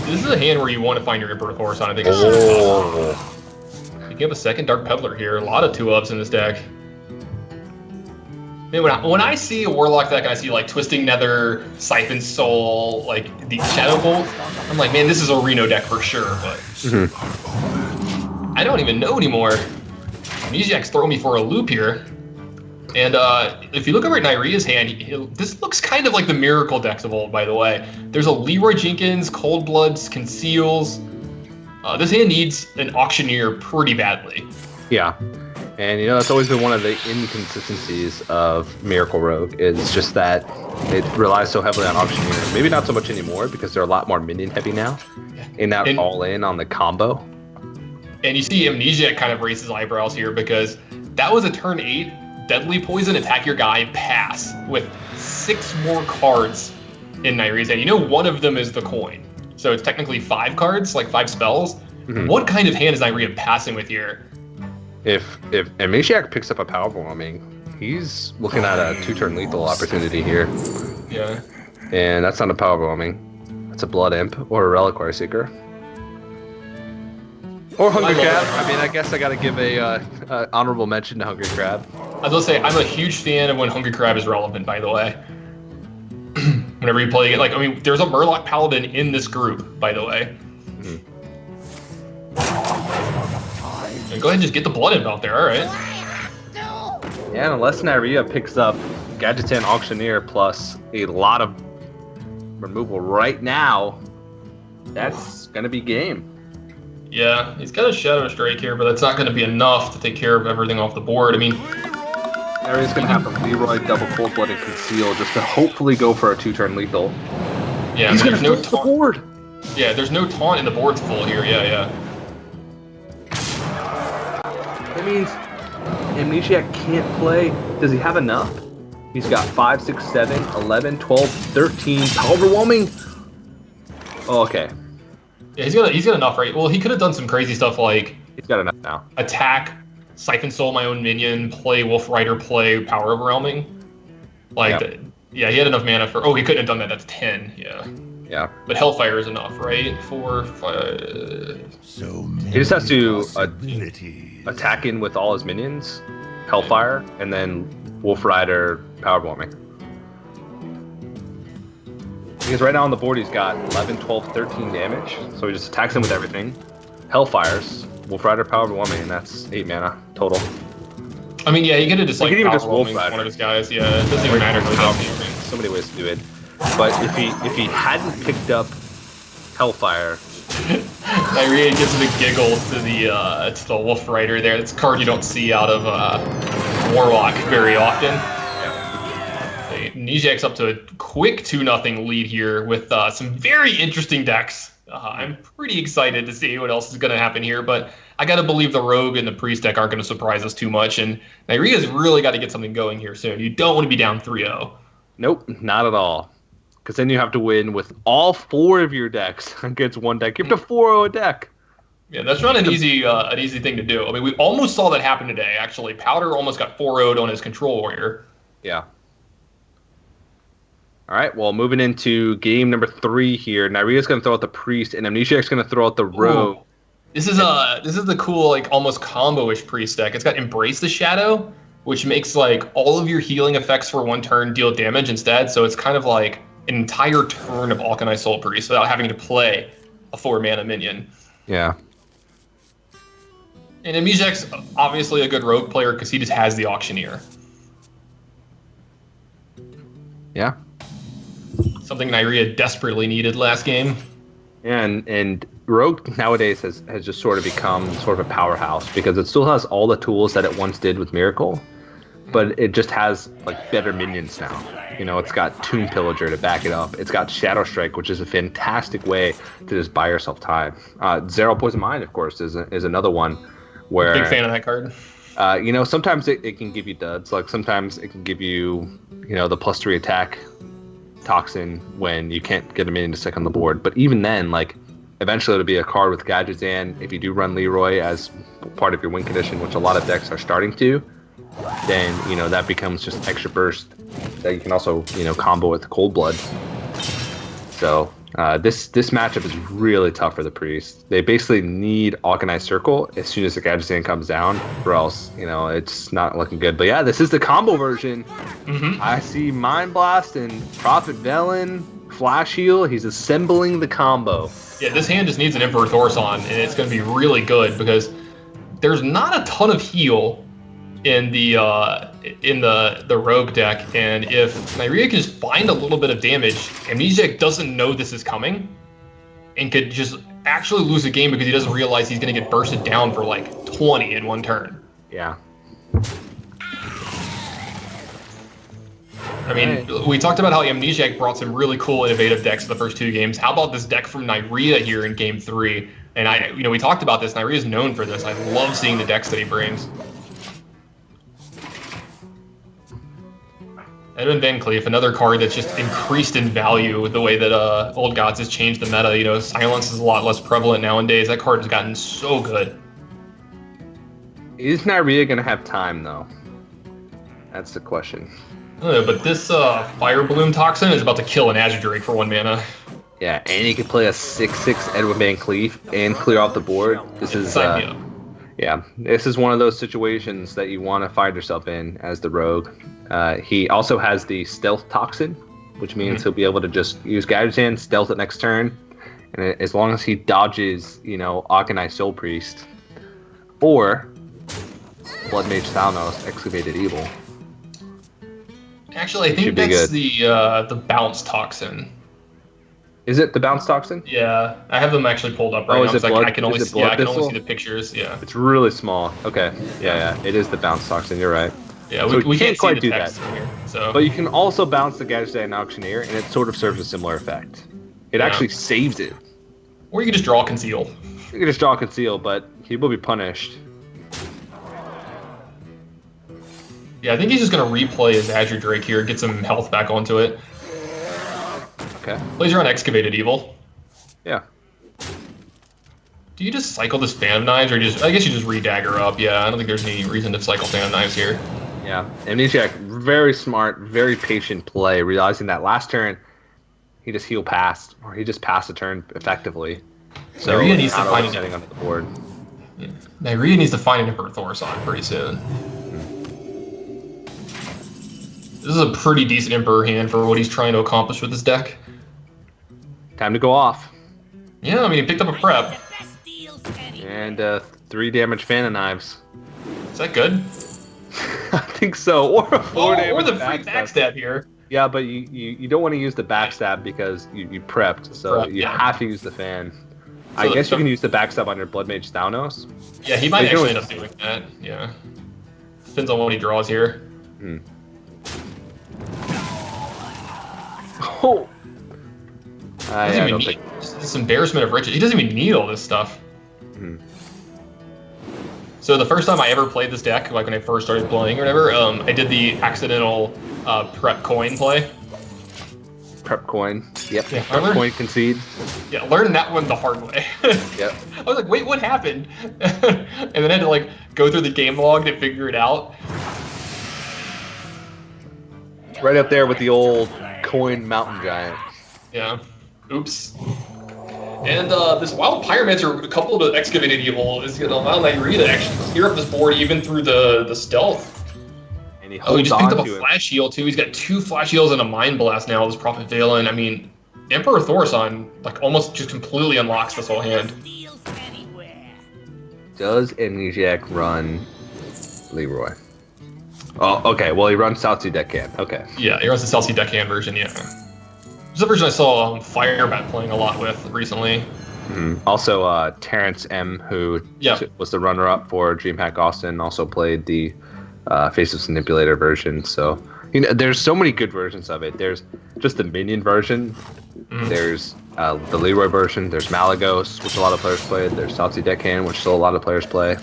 Speaker 2: This is a hand where you want to find your Emperor Thorsan. I think it's You give a second Dark Peddler here. A lot of 2-ups in this deck. Man, when I see a Warlock deck and I see like Twisting Nether, Siphon Soul, like the Shadow Bolt, I'm like, man, this is a Reno deck for sure. But I don't even know anymore. Amnesiac's throwing me for a loop here. And if you look over at Neirea's hand, this looks kind of like the Miracle decks of old, by the way. There's a Leroy Jenkins, Cold Bloods, Conceals. This hand needs an Auctioneer pretty badly.
Speaker 1: Yeah. And, that's always been one of the inconsistencies of Miracle Rogue, is just that it relies so heavily on Auctioneer. Maybe not so much anymore, because they're a lot more minion heavy now. And not all in on the combo. And
Speaker 2: you see Amnesiac kind of raises eyebrows here, because that was a turn 8. Deadly Poison, attack your guy, pass, with 6 more cards in Neirea's hand. One of them is the coin. So it's technically 5 cards, like 5 spells. What kind of hand is Neirea passing with here?
Speaker 1: If Amnesiac picks up a powerful bombing, he's looking at a 2-turn lethal opportunity here.
Speaker 2: Yeah.
Speaker 1: And that's not a power bombing. That's a Blood Imp or a Reliquary Seeker. Or Hungry Crab. I mean, I guess I gotta give a honorable mention to Hungry Crab.
Speaker 2: I was gonna say, I'm a huge fan of when Hungry Crab is relevant, by the way. Whenever you play it, there's a Murloc Paladin in this group, by the way. And go ahead and just get the Blood Imp out there, alright.
Speaker 1: Yeah, and unless Neirea picks up Gadgetan Auctioneer plus a lot of removal right now, that's gonna be game.
Speaker 2: Yeah, he's got a Shadow Strike here, but that's not going to be enough to take care of everything off the board. I mean,
Speaker 1: Nerea's going to have to Leroy double cold blood and conceal just to hopefully go for a 2-turn lethal.
Speaker 2: Yeah,
Speaker 1: he's going to
Speaker 2: no
Speaker 1: flip the board.
Speaker 2: Yeah, there's no taunt and the board's full here. Yeah.
Speaker 1: That means Amnesiac can't play. Does he have enough? He's got 5, 6, 7, 11, 12, 13. Overwhelming. Oh, okay.
Speaker 2: Yeah, he's got enough, right? Well, he could have done some crazy stuff like
Speaker 1: he's got enough now.
Speaker 2: Attack, Siphon Soul my own minion, play Wolf Rider, play Power Overwhelming. Like, yeah, he had enough mana for. Oh, he couldn't have done that. That's 10. Yeah.
Speaker 1: Yeah.
Speaker 2: But Hellfire is enough, right? 4, 5.
Speaker 1: He just has to attack in with all his minions, Hellfire, and then Wolf Rider, Power Overwhelming. Because right now on the board he's got 11, 12, 13 damage, so he just attacks him with everything. Hellfires, Wolf Rider, Power Overwhelming, and that's 8 mana total.
Speaker 2: I mean, yeah, he could have just like
Speaker 1: even
Speaker 2: Power
Speaker 1: just Wolf
Speaker 2: Overwhelming
Speaker 1: Rider.
Speaker 2: one of his guys. Yeah, it doesn't even matter.
Speaker 1: So many ways to do it. But if he hadn't picked up Hellfire,
Speaker 2: Neirea gives the giggle to the Wolf Rider there. It's a card you don't see out of Warlock very often. Amnesiac's up to a quick 2-0 lead here with some very interesting decks. I'm pretty excited to see what else is going to happen here, but I got to believe the Rogue and the Priest deck aren't going to surprise us too much, and Neirea's really got to get something going here soon. You don't want to be down 3-0.
Speaker 1: Nope, not at all. Because then you have to win with all 4 of your decks against one deck. You have to 4-0 a deck.
Speaker 2: Yeah, that's not an easy thing to do. I mean, we almost saw that happen today, actually. Powder almost got 4-0'd on his Control Warrior.
Speaker 1: Yeah. All right, well, moving into game number 3 here. Neirea's going to throw out the Priest, and Amnesiac's going to throw out the Rogue.
Speaker 2: Ooh. This is the cool, like, almost combo-ish Priest deck. It's got Embrace the Shadow, which makes, like, all of your healing effects for one turn deal damage instead. So it's kind of like an entire turn of Alkanai Soul Priest without having to play a 4-mana minion.
Speaker 1: Yeah.
Speaker 2: And Amnesiac's obviously a good Rogue player because he just has the Auctioneer.
Speaker 1: Yeah.
Speaker 2: Something Neirea desperately needed last game.
Speaker 1: Yeah, and Rogue nowadays has just sort of become sort of a powerhouse because it still has all the tools that it once did with Miracle, but it just has like better minions now. You know, it's got Tomb Pillager to back it up. It's got Shadow Strike, which is a fantastic way to just buy yourself time. Zero Poison Mind, of course, is another one where...
Speaker 2: Big fan of that card.
Speaker 1: You know, sometimes it can give you duds. Like sometimes it can give you, you know, the +3 attack Toxin when you can't get a minion to stick on the board. But even then, like, eventually it'll be a card with Gadgetzan. If you do run Leroy as part of your win condition, which a lot of decks are starting to, then, you know, that becomes just extra burst that you can also, you know, combo with Cold Blood. So this matchup is really tough for the Priest. They basically need Alkanai Circle as soon as the Gadgetzan comes down, or else, you know, it's not looking good. But yeah, this is the combo version. Mm-hmm. I see Mind Blast and Prophet Velen, Flash Heal. He's assembling the combo.
Speaker 2: Yeah, this hand just needs an Emperor Thorson, and it's going to be really good because there's not a ton of heal in the Rogue deck, and if Neirea can just find a little bit of damage, Amnesiac doesn't know this is coming, and could just actually lose a game because he doesn't realize he's going to get bursted down for like 20 in one turn.
Speaker 1: Yeah.
Speaker 2: I mean, we talked about how Amnesiac brought some really cool, innovative decks in the first 2 games. How about this deck from Neirea here in Game 3? And we talked about this. Neirea's known for this. I love seeing the decks that he brings. Edwin Van Cleef, another card that's just increased in value with the way that Old Gods has changed the meta. You know, silence is a lot less prevalent nowadays. That card has gotten so good.
Speaker 1: Is Neirea going to have time, though? That's the question.
Speaker 2: I don't know, but this Fire Bloom Toxin is about to kill an Azure Drake for 1 mana.
Speaker 1: Yeah, and you can play a 6/6 Edwin Van Cleef and clear off the board. This is yeah, this is one of those situations that you want to find yourself in as the Rogue. He also has the Stealth Toxin, which means he'll be able to just use Gadgetzan, stealth it next turn, and as long as he dodges, you know, Alkanai Soul Priest or Blood Mage Thalnos, Excavated Evil.
Speaker 2: Actually, I think that's the Bounce Toxin.
Speaker 1: Is it the Bounce Toxin?
Speaker 2: Yeah, I have them actually pulled up right now.
Speaker 1: Is it blood,
Speaker 2: I can only see the pictures. Yeah,
Speaker 1: it's really small. Okay, yeah, it is the Bounce Toxin. You're right.
Speaker 2: Yeah,
Speaker 1: So
Speaker 2: we
Speaker 1: you
Speaker 2: can't
Speaker 1: quite
Speaker 2: see
Speaker 1: do
Speaker 2: the text
Speaker 1: that.
Speaker 2: in here. So.
Speaker 1: But you can also bounce the Gadget and Auctioneer, and it sort of serves a similar effect. It actually saves it.
Speaker 2: Or you can just draw Conceal.
Speaker 1: You can just draw Conceal, but he will be punished.
Speaker 2: Yeah, I think he's just going to replay his Azure Drake here, get some health back onto it.
Speaker 1: Okay.
Speaker 2: Plays around Excavated Evil.
Speaker 1: Yeah.
Speaker 2: Do you just cycle this Fan of Knives, or I guess you just re-dagger up? Yeah, I don't think there's any reason to cycle Fan of Knives here.
Speaker 1: Yeah. Amnesiac, very smart, very patient play, realizing that last turn he just heal passed, or he just passed the turn effectively. So
Speaker 2: Neirea needs to find
Speaker 1: setting onto the board.
Speaker 2: Yeah. Neirea needs to find an Emperor Thorson pretty soon. This is a pretty decent Emperor hand for what he's trying to accomplish with his deck.
Speaker 1: Time to go off.
Speaker 2: Yeah, I mean, he picked up a prep.
Speaker 1: And 3 damage Fan of Knives.
Speaker 2: Is that good?
Speaker 1: I think so. Or a 4 damage
Speaker 2: or the free backstab here.
Speaker 1: Yeah, but you don't want to use the backstab because you prepped, so you have to use the Fan. So I guess you can use the backstab on your Blood Mage Thanos.
Speaker 2: Yeah, he might actually end up doing that. Yeah. Depends on what he draws here.
Speaker 1: Hmm. Oh! I don't think...
Speaker 2: This embarrassment of riches. He doesn't even need all this stuff.
Speaker 1: Hmm.
Speaker 2: So the first time I ever played this deck, like when I first started playing or whatever, I did the accidental prep coin play.
Speaker 1: Prep coin. Yep.
Speaker 2: Yeah,
Speaker 1: prep coin concede.
Speaker 2: Yeah, learned that one the hard way.
Speaker 1: Yep.
Speaker 2: I was like, wait, what happened? And then I had to like go through the game log to figure it out.
Speaker 1: Right up there with the old coin mountain giant.
Speaker 2: Yeah. Oops. And this Wild Pyromancer, coupled with Excavated Evil, is going to allow Neirea to actually clear up this board even through the stealth.
Speaker 1: And he
Speaker 2: just picked up a Flash Heal, too. He's got 2 Flash Heals and a Mind Blast now, this Prophet Valen. I mean, Emperor Thorson, like, almost just completely unlocks this whole hand.
Speaker 1: Does Amnesiac run Leroy? Oh, okay. Well, he runs South Sea Deckhand. Okay.
Speaker 2: Yeah, he runs the South Sea Deckhand version, yeah. This is a version I saw Firebat playing a lot with recently.
Speaker 1: Also, Terrence M., who was the runner-up for DreamHack Austin, also played the Faceless Manipulator version. So, there's so many good versions of it. There's just the Minion version. There's the Leroy version. There's Malagos, which a lot of players played. There's South Sea Deckhand, which still a lot of players play.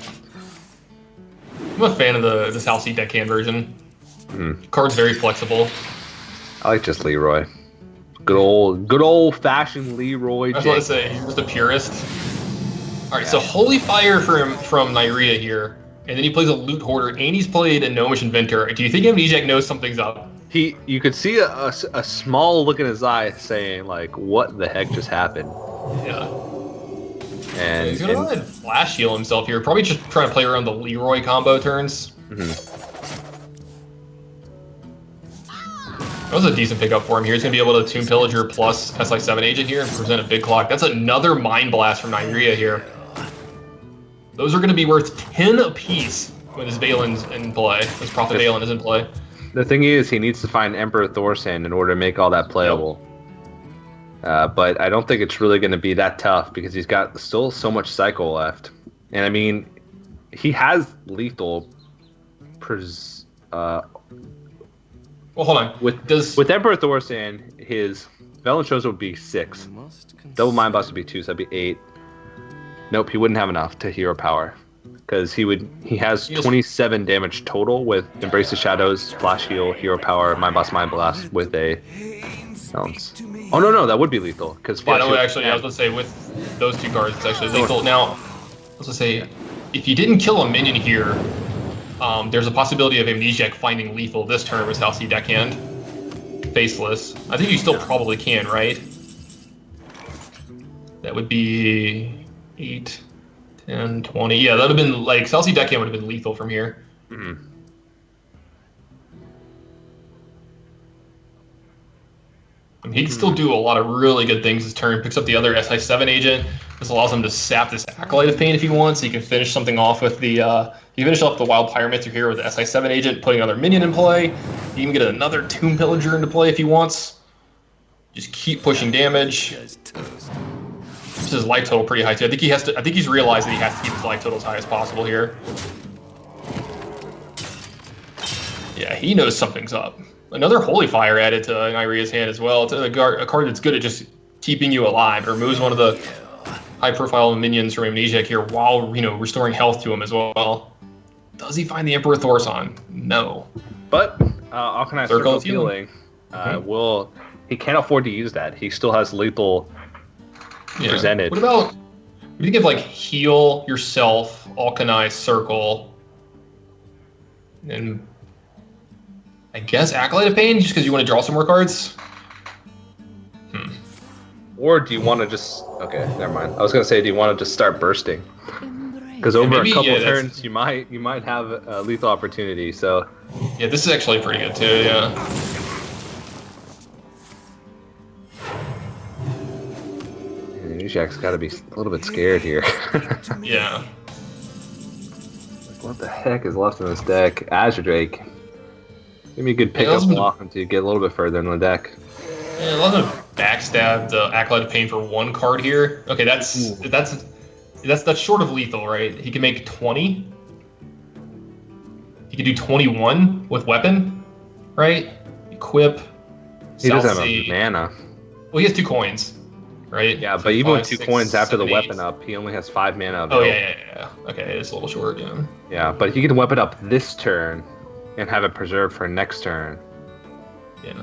Speaker 2: I'm a fan of the South Sea Deckhand version. Card's very flexible.
Speaker 1: I like just Leroy. Good old-fashioned Leroy.
Speaker 2: I was about to say, he's just a purist. Alright, so Holy Fire from Neirea here, and then he plays a Loot Hoarder, and he's played a Gnomish Inventor. Do you think Amnesiac knows something's up?
Speaker 1: You could see a small look in his eye saying, like, what the heck just happened?
Speaker 2: Yeah.
Speaker 1: And
Speaker 2: so he's going to go ahead and Flash Heal himself here, probably just trying to play around the Leroy combo turns. That was a decent pickup for him here. He's going to be able to Tomb Pillager plus SI7 Agent here and present a big clock. That's another Mind Blast from Neirea here. Those are going to be worth 10 apiece when this Valen's in play. This Prophet Valen is in play.
Speaker 1: The thing is, he needs to find Emperor Thorson in order to make all that playable. But I don't think it's really going to be that tough because he's got still so much cycle left. And I mean, he has lethal.
Speaker 2: Well, hold on.
Speaker 1: With Emperor Thorson, his Velen shows would be 6. Double Mind Blast would be 2, so that'd be 8. Nope, he wouldn't have enough to hero power. Because he has 27 damage total with Embrace the Shadows, Flash Heal, Hero Power, Mind Blast with a... Oh, no, that would be lethal. Because
Speaker 2: actually, I was going to say, with those 2 cards, it's actually lethal. Now, I was going to say, if you didn't kill a minion here, there's a possibility of Amnesiac finding lethal this turn with South Sea Deckhand. Faceless. I think you still probably can, right? That would be 8, 10, 20. Yeah, that would have been, like, South Sea Deckhand would have been lethal from here. I mean, he can still do a lot of really good things this turn. Picks up the other SI7 agent. This allows him to sap this Acolyte of Pain if he wants. He can finish something off with the... he can finish off the Wild Pyromancer here with the SI7 agent, putting another minion in play. He can get another Tomb Pillager into play if he wants. Just keep pushing damage. This is life total pretty high too. I think he's realized that he has to keep his life total as high as possible here. Yeah, he knows something's up. Another Holy Fire added to Neirea's hand as well. It's a card that's good at just keeping you alive. It removes one of the high-profile minions from Amnesiac here while, restoring health to him as well. Does he find the Emperor Thorson? No.
Speaker 1: But Alkanite Circle of Healing he can't afford to use that. He still has lethal presented.
Speaker 2: What do you think of like heal yourself, Alkanite Circle, and I guess Acolyte of Pain, just because you want to draw some more cards?
Speaker 1: Or do you want to just... Okay, never mind. I was going to say, do you want to just start bursting? Because over a couple turns, you might have a lethal opportunity, so...
Speaker 2: Yeah, this is actually pretty good too, yeah.
Speaker 1: Amnesiac's got to be a little bit scared here.
Speaker 2: Yeah.
Speaker 1: What the heck is left in this deck? Azure Drake. Give me a good pickup block to get a little bit further in the deck.
Speaker 2: Yeah, a lot of backstab the Acolyte of Pain for one card here. Okay, that's short of lethal, right? He can make 20. He can do 21 with weapon, right? Equip.
Speaker 1: He doesn't have enough mana.
Speaker 2: Well, he has 2 coins, right?
Speaker 1: Yeah, but even with 2 coins after the weapon up, he only has 5 mana available.
Speaker 2: Oh yeah. Okay, it's a little short, yeah.
Speaker 1: Yeah, but he can weapon up this turn and have it preserved for next turn.
Speaker 2: Yeah.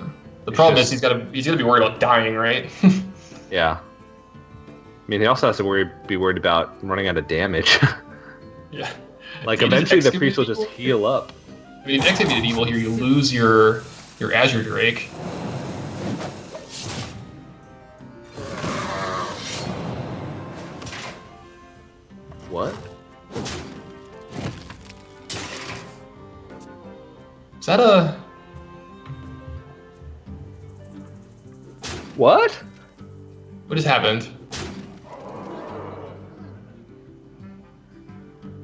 Speaker 2: The problem is he's gonna be worried about dying, right?
Speaker 1: Yeah. I mean, he also has to be worried about running out of damage.
Speaker 2: Yeah.
Speaker 1: Like, eventually the priest will just heal up.
Speaker 2: I mean, if you Excavated Evil here, you lose your Azure Drake.
Speaker 1: What?
Speaker 2: Is that a...
Speaker 1: What?
Speaker 2: What just happened?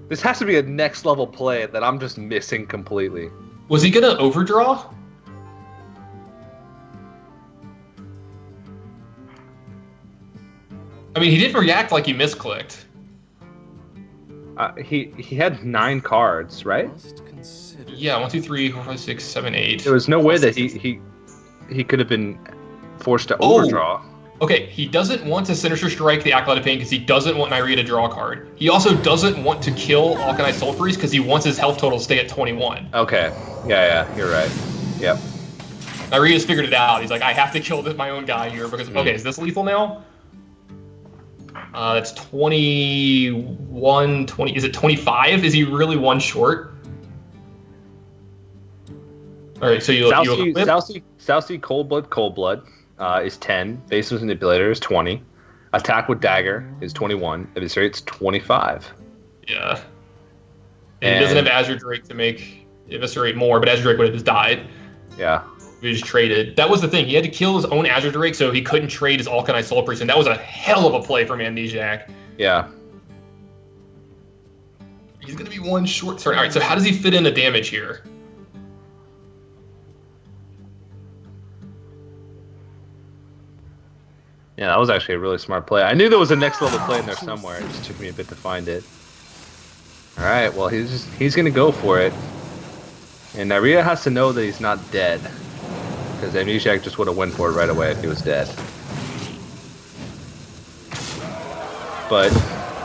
Speaker 1: This has to be a next level play that I'm just missing completely.
Speaker 2: Was he gonna overdraw? I mean, he didn't react like he misclicked.
Speaker 1: He had 9 cards, right?
Speaker 2: Yeah, 1, 2, 3, 4, 5, 6, 7, 8.
Speaker 1: There was no way that he could have been forced to overdraw.
Speaker 2: Okay, he doesn't want to Sinister Strike the Acolyte of Pain because he doesn't want Neirea to draw a card. He also doesn't want to kill Alkanite Soul Priest because he wants his health total to stay at 21.
Speaker 1: Okay. Yeah, you're right. Yep.
Speaker 2: Neirea's figured it out. He's like, I have to kill my own guy here because, okay, is this lethal now? That's 21, 20, is it 25? Is he really 1 short? All right, so you
Speaker 1: Southsea Cold Blood is 10. Basic Manipulator is 20. Attack with Dagger is 21. Eviscerate's 25.
Speaker 2: Yeah. And he doesn't have Azure Drake to make Eviscerate more, but Azure Drake would have just died.
Speaker 1: Yeah.
Speaker 2: He just traded. That was the thing. He had to kill his own Azure Drake so he couldn't trade his Alkanite Soul Priest, and that was a hell of a play from Amnesiac.
Speaker 1: Yeah.
Speaker 2: He's going to be 1 short. Sorry. All right, so how does he fit in the damage here?
Speaker 1: Yeah, that was actually a really smart play. I knew there was a next level play in there somewhere. It just took me a bit to find it. All right, well, he's going to go for it. And Neirea has to know that he's not dead. Because Amnesiac just would have went for it right away if he was dead. But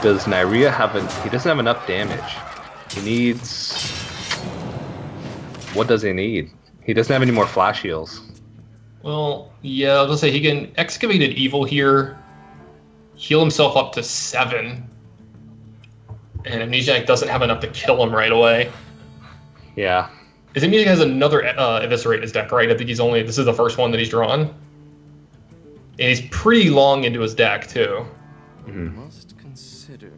Speaker 1: does Neirea have he doesn't have enough damage. He needs... What does he need? He doesn't have any more flash heals.
Speaker 2: Well, yeah, I was going to say he can Excavated Evil here, heal himself up to 7. And Amnesiac doesn't have enough to kill him right away.
Speaker 1: Yeah.
Speaker 2: Because Amnesiac has another Eviscerate in his deck, right? I think this is the first one that he's drawn. And he's pretty long into his deck, too.
Speaker 4: Must consider.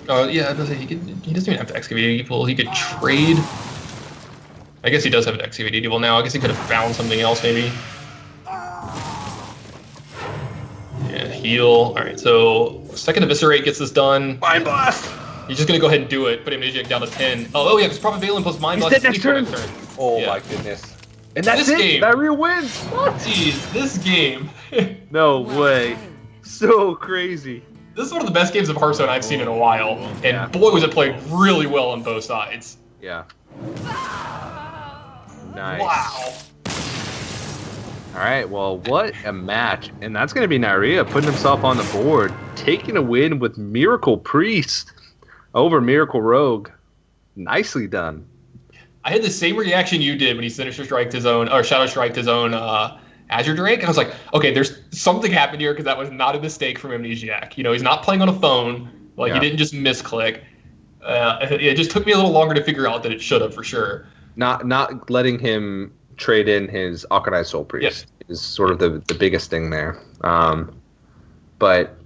Speaker 2: Yeah, I was gonna say, he doesn't even have to Excavate Evil. He could trade. I guess he does have an Excavate Evil now. I guess he could have found something else, maybe. Yeah, heal. All right, so second Eviscerate gets this done.
Speaker 1: Mind Blast!
Speaker 2: He's just going to go ahead and do it. Put Amnesiac down to 10. Oh yeah, because Prophet Valen plus Mind Blast.
Speaker 1: He's dead next turn. Oh my goodness. And that's it!
Speaker 2: Game.
Speaker 1: Neirea wins! What?
Speaker 2: Jeez, this game.
Speaker 1: No way. So crazy.
Speaker 2: This is one of the best games of Hearthstone I've seen in a while. And boy, was it played really well on both sides.
Speaker 1: Yeah. Nice.
Speaker 2: Wow.
Speaker 1: All right, well, what a match. And that's going to be Neirea putting himself on the board, taking a win with Miracle Priest over Miracle Rogue. Nicely done.
Speaker 2: I had the same reaction you did when he Sinister Striked his own, or Shadow Striked his own Azure Drake. And I was like, okay, there's something happened here because that was not a mistake from Amnesiac. You know, he's not playing on a phone. Like, he didn't just misclick. It just took me a little longer to figure out that it should have, for sure.
Speaker 1: Not letting him trade in his Akanai Soul Priest is sort of the biggest thing there. But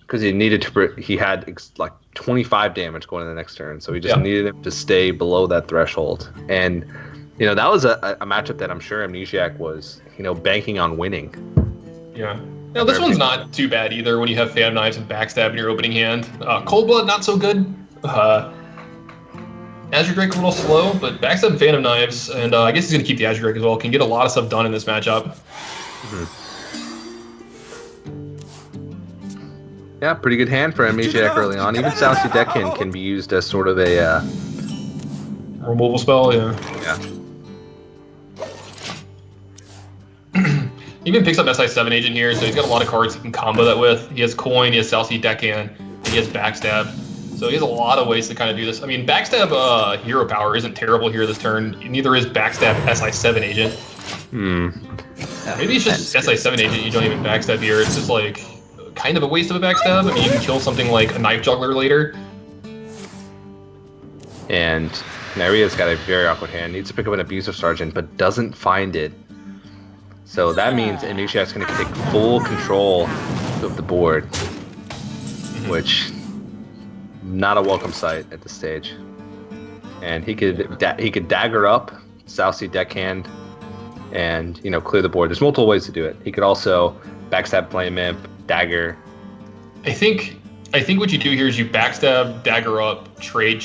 Speaker 1: because he had like 25 damage going in the next turn, so he just needed him to stay below that threshold. And that was a matchup that I'm sure Amnesiac was banking on winning.
Speaker 2: Yeah. Now this one's not too bad either when you have Fan of Knives and Backstab in your opening hand. Cold Blood, not so good. Azure Drake a little slow, but Backstab and Fan of Knives, and I guess he's going to keep the Azure Drake as well. Can get a lot of stuff done in this matchup.
Speaker 1: Yeah, pretty good hand for Amnesiac early on. Even Southsea Deckhand can be used as sort of a
Speaker 2: removal spell, yeah. He even picks up SI7 Agent here, so he's got a lot of cards he can combo that with. He has Coin, he has Southsea Deckhand, and he has Backstab. So he has a lot of ways to kind of do this. I mean, Backstab Hero Power isn't terrible here this turn. Neither is Backstab SI7 Agent. Maybe it's just SI7 Agent you don't even Backstab here. It's just like kind of a waste of a Backstab. I mean, you can kill something like a Knife Juggler later.
Speaker 1: And Neirea's got a very awkward hand. Needs to pick up an Abusive Sergeant, but doesn't find it. So that means Amnesiac's going to take full control of the board, which not a welcome sight at this stage. And he could dagger up Southsea Deckhand and clear the board. There's multiple ways to do it. He could also Backstab Flame Imp, dagger.
Speaker 2: I think what you do here is you Backstab, dagger up, trade.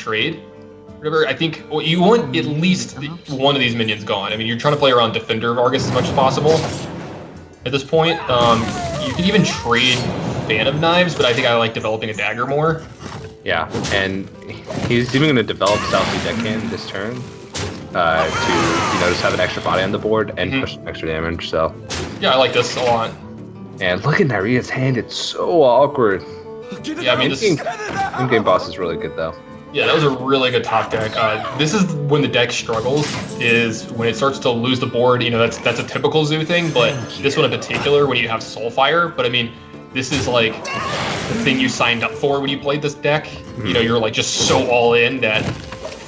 Speaker 2: Whatever. I think you want at least one of these minions gone. I mean, you're trying to play around Defender of Argus as much as possible. At this point, you can even trade Fan of Knives, but I think I like developing a dagger more.
Speaker 1: Yeah, and he's even going to develop Southsea Deckhand this turn to just have an extra body on the board and push some extra damage. So
Speaker 2: yeah, I like this a lot.
Speaker 1: And look at Neirea's hand; it's so awkward.
Speaker 2: Yeah, I mean, this
Speaker 1: in-game boss is really good though.
Speaker 2: Yeah, that was a really good top deck. This is when the deck struggles, is when it starts to lose the board. That's a typical Zoo thing, but this one in particular, when you have Soulfire. But I mean, this is like the thing you signed up for when you played this deck. You're like just so all in that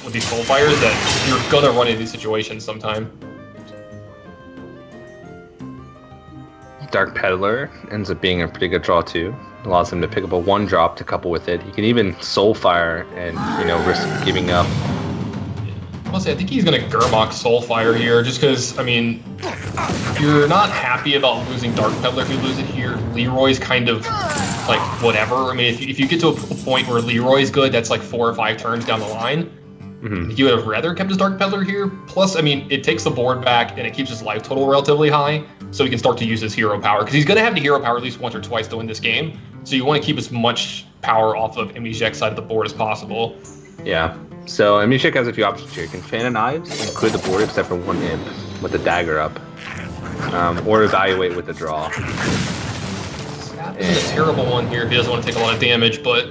Speaker 2: with these Soulfires that you're gonna run into these situations sometime.
Speaker 1: Dark Peddler ends up being a pretty good draw too. Allows him to pick up a 1-drop to couple with it. He can even Soulfire and risk giving up.
Speaker 2: Honestly, I think he's gonna Gurmok Soulfire here, just because I mean, you're not happy about losing Dark Peddler if you lose it here. Leroy's kind of like whatever. I mean, if you get to a point where Leroy's good, that's like 4 or 5 turns down the line. You would have rather kept his Dark Peddler here. Plus, I mean, it takes the board back and it keeps his life total relatively high, so he can start to use his hero power. Because he's going to have the hero power at least once or twice to win this game. So you want to keep as much power off of Amnesiac's side of the board as possible.
Speaker 1: Yeah. So Amnesiac has a few options here. You can Fan of Knives and clear the board except for 1 imp with the dagger up. Or evaluate with the draw.
Speaker 2: It's a terrible one here if he doesn't want to take a lot of damage, but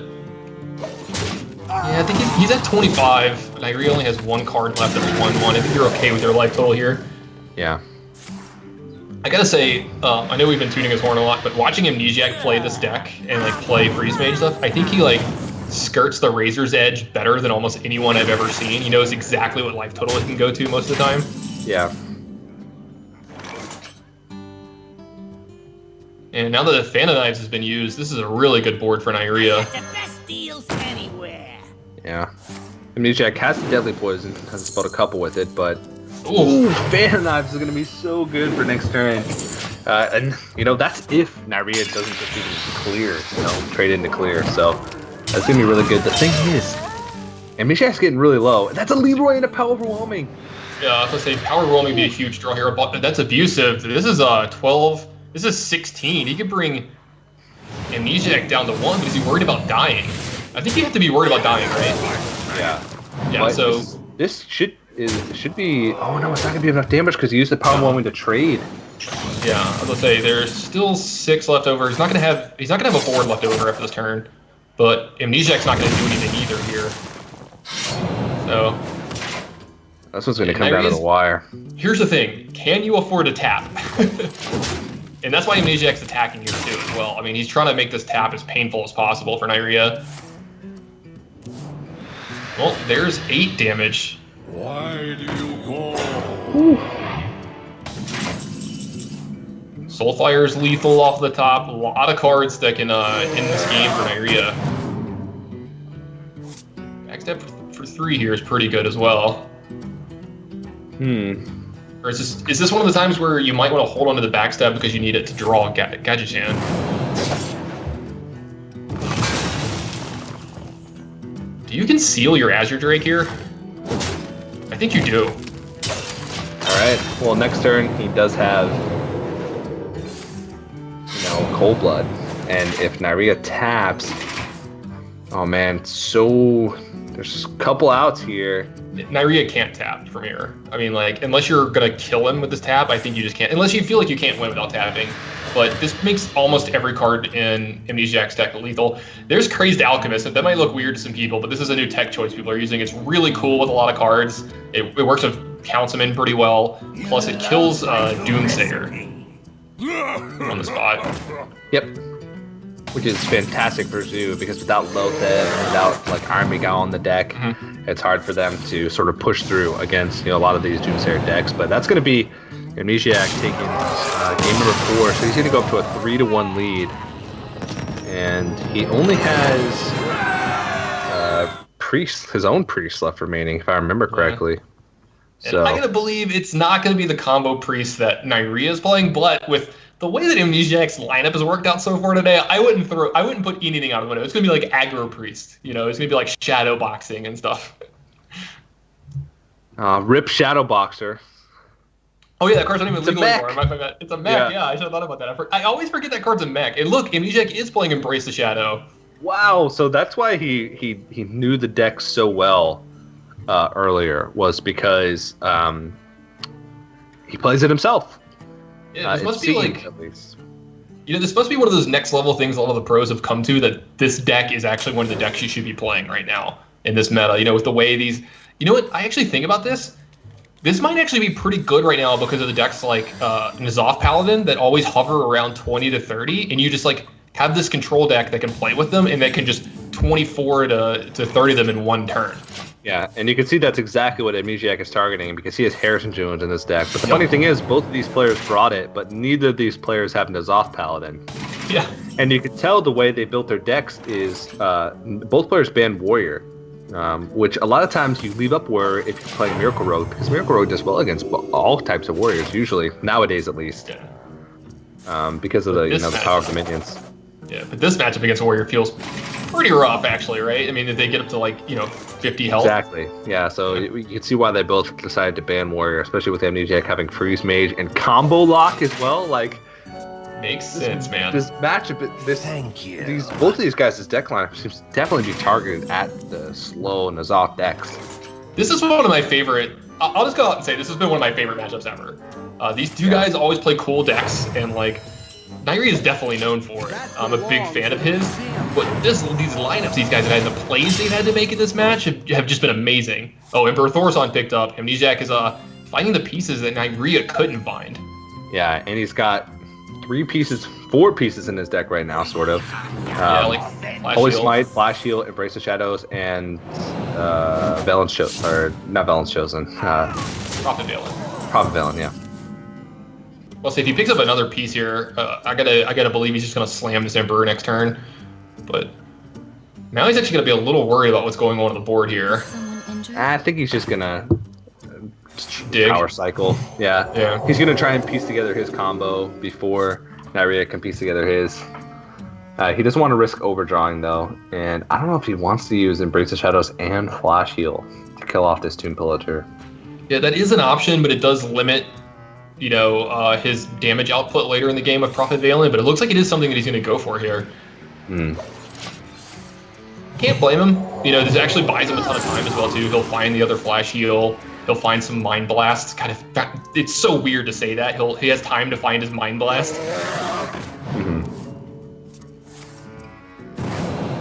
Speaker 2: yeah, I think he's at 25, and Neirea only has 1 card left that's 1/1. I think you're okay with your life total here.
Speaker 1: Yeah.
Speaker 2: I gotta say, I know we've been tuning his horn a lot, but watching Amnesiac play this deck and play Freeze Mage stuff, I think he skirts the razor's edge better than almost anyone I've ever seen. He knows exactly what life total he can go to most of the time.
Speaker 1: Yeah.
Speaker 2: And now that the Fan of Knives has been used, this is a really good board for Neirea.
Speaker 5: The best deals anywhere.
Speaker 1: Yeah. Amnesiac has the Deadly Poison, has a spell to couple with it, but
Speaker 2: Ooh,
Speaker 1: Fan of Knives is going to be so good for next turn. And, that's if Neirea doesn't just even clear, trade into clear. So that's going to be really good. The thing is, Amnesiac's getting really low. That's a Leroy and a Power Overwhelming.
Speaker 2: Yeah, I was going to say, Power Overwhelming would be a huge draw here, but that's abusive. This is 12, this is 16. He could bring Amnesiac down to 1, but is he worried about dying? I think you have to be worried about dying, right?
Speaker 1: Yeah.
Speaker 2: Yeah,
Speaker 1: But
Speaker 2: so
Speaker 1: this should should be. Oh no, it's not gonna be enough damage because he used the power warming to trade.
Speaker 2: Yeah, I was gonna say there's still 6 left over. He's not gonna have a board left over after this turn, but Amnesiac's not gonna do anything either here. So
Speaker 1: that's what's gonna come down to the wire.
Speaker 2: Here's the thing: can you afford to tap? And that's why Amnesiac's attacking here too as well. I mean, he's trying to make this tap as painful as possible for Neirea. Well, there's 8 damage.
Speaker 4: Why do you go?
Speaker 2: Soulfire's lethal off the top. A lot of cards that can end this game for Neirea. Backstab for 3 here is pretty good as well. Or is this one of the times where you might want to hold on to the backstab because you need it to draw Gadgetan? Do you conceal your Azure Drake here? I think you do.
Speaker 1: Alright, well next turn he does have, Cold Blood. And if Neirea taps, oh man, so there's a couple outs here.
Speaker 2: Neirea can't tap from here. I mean, like, unless you're gonna kill him with this tap, I think you just can't. Unless you feel like you can't win without tapping. But this makes almost every card in Amnesiac's deck lethal. There's Crazed Alchemist. That might look weird to some people, but this is a new tech choice people are using. It's really cool with a lot of cards. It works with Councilman pretty well. Plus, it kills Doomsayer on the spot.
Speaker 1: Yep. Which is fantastic for Zoo because without Loatheb and without like Iron Miguel on the deck, it's hard for them to sort of push through against a lot of these Doomsayer decks. But that's going to be Amnesiac taking game number 4, so he's going to go up to a 3-1 lead, and he only has his own priest left remaining, if I remember correctly.
Speaker 2: And
Speaker 1: So
Speaker 2: I gotta believe it's not gonna be the combo priest that Neirea is playing, but with the way that Amnesiac's lineup has worked out so far today, I wouldn't put anything out of the window. It's gonna be like aggro priest, it's gonna be like shadow boxing and stuff.
Speaker 1: Rip Shadow Boxer.
Speaker 2: Oh yeah, that card's not even legal
Speaker 1: mech.
Speaker 2: anymore. My bad. It's a mech. Yeah, I should have thought about that. I always forget that card's a mech. And look, Amnesiac is playing Embrace the Shadow.
Speaker 1: Wow, so that's why he knew the deck so well earlier, was because he plays it himself.
Speaker 2: Yeah, this must be like,
Speaker 1: at least.
Speaker 2: This must be one of those next level things a lot of the pros have come to, that this deck is actually one of the decks you should be playing right now in this meta. With the way these, what I actually think about this. This might actually be pretty good right now because of the decks like N'Zoth Paladin that always hover around 20 to 30, and you just like have this control deck that can play with them, and that can just 24 to 30 them in one turn.
Speaker 1: Yeah, and you can see that's exactly what Amnesiac is targeting because he has Harrison Jones in this deck. But the funny thing is, both of these players brought it, but neither of these players have N'Zoth Paladin.
Speaker 2: Yeah.
Speaker 1: And you can tell the way they built their decks is both players ban Warrior. Which a lot of times you leave up Warrior if you're playing Miracle Rogue, because Miracle Rogue does well against all types of warriors, usually, nowadays at least.
Speaker 2: Yeah.
Speaker 1: Because of the power of the minions.
Speaker 2: Yeah, but this matchup against Warrior feels pretty rough, actually, right? I mean, if they get up to 50 health.
Speaker 1: Exactly. Yeah, so you can see why they both decided to ban Warrior, especially with Amnesiac having Freeze Mage and Combo Lock as well.
Speaker 2: Makes sense, man.
Speaker 1: This matchup, both of these guys' deck lineup seems to definitely be targeted at the slow N'Zoth decks.
Speaker 2: This is one of my favorite. I'll just go out and say this has been one of my favorite matchups ever. These two guys always play cool decks, and Neirea is definitely known for it. I'm a big fan of his, but these lineups these guys have had, the plays they've had to make in this match have just been amazing. Oh, Emperor Thorson picked up. Amnesiac is finding the pieces that Neirea couldn't find.
Speaker 1: Yeah, and he's got 4 pieces in his deck right now, sort of. Holy Smite, Flash Heal, Embrace the Shadows, and Valen's Chosen, or not Valen's Chosen.
Speaker 2: Prophet
Speaker 1: Valen, yeah.
Speaker 2: Well, see, if he picks up another piece here, I gotta believe he's just gonna slam this Emperor next turn. But now he's actually gonna be a little worried about what's going on the board here.
Speaker 1: I think he's just gonna
Speaker 2: dig.
Speaker 1: Power Cycle.
Speaker 2: Yeah.
Speaker 1: He's gonna try and piece together his combo before Neirea can piece together his. He doesn't want to risk overdrawing though, and I don't know if he wants to use Embrace the Shadows and Flash Heal to kill off this Tomb Pillager.
Speaker 2: Yeah, that is an option, but it does limit, his damage output later in the game with Prophet Valen. But it looks like it is something that he's gonna go for here. Can't blame him. This actually buys him a ton of time as well too. He'll find the other Flash Heal. He'll find some Mind Blast. Kind of, it's so weird to say that. He has time to find his Mind Blast.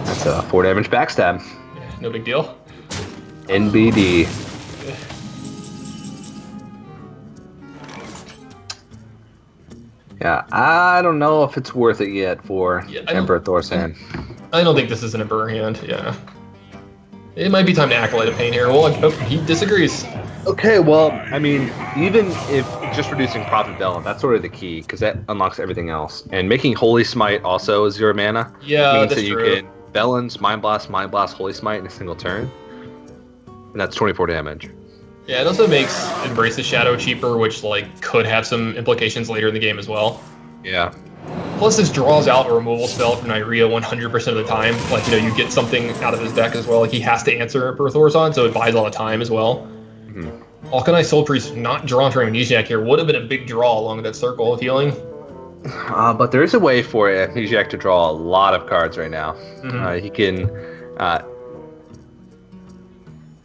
Speaker 1: That's a 4 damage backstab.
Speaker 2: Yeah, no big deal.
Speaker 1: NBD. Yeah, I don't know if it's worth it yet for Emperor Thorsan.
Speaker 2: I don't think this is an Emperor hand, yeah. It might be time to Acolyte of Pain here. Well, he disagrees.
Speaker 1: Okay, well, I mean, even if just reducing Prophet Velen, that's sort of the key, because that unlocks everything else. And making Holy Smite also 0 mana means that you can Velen's, Mind Blast, Holy Smite in a single turn. And that's 24 damage.
Speaker 2: Yeah, it also makes Embrace the Shadow cheaper, which like could have some implications later in the game as well.
Speaker 1: Yeah.
Speaker 2: Plus, this draws out a removal spell from Neirea 100% of the time. Like, you know, you get something out of his deck as well. Like, he has to answer Emperor Thorsan, so it buys all the time as well. Alkanai Soul Priest not drawn from Amnesiac here would have been a big draw along that circle of healing.
Speaker 1: But there is a way for Amnesiac to draw a lot of cards right now. He can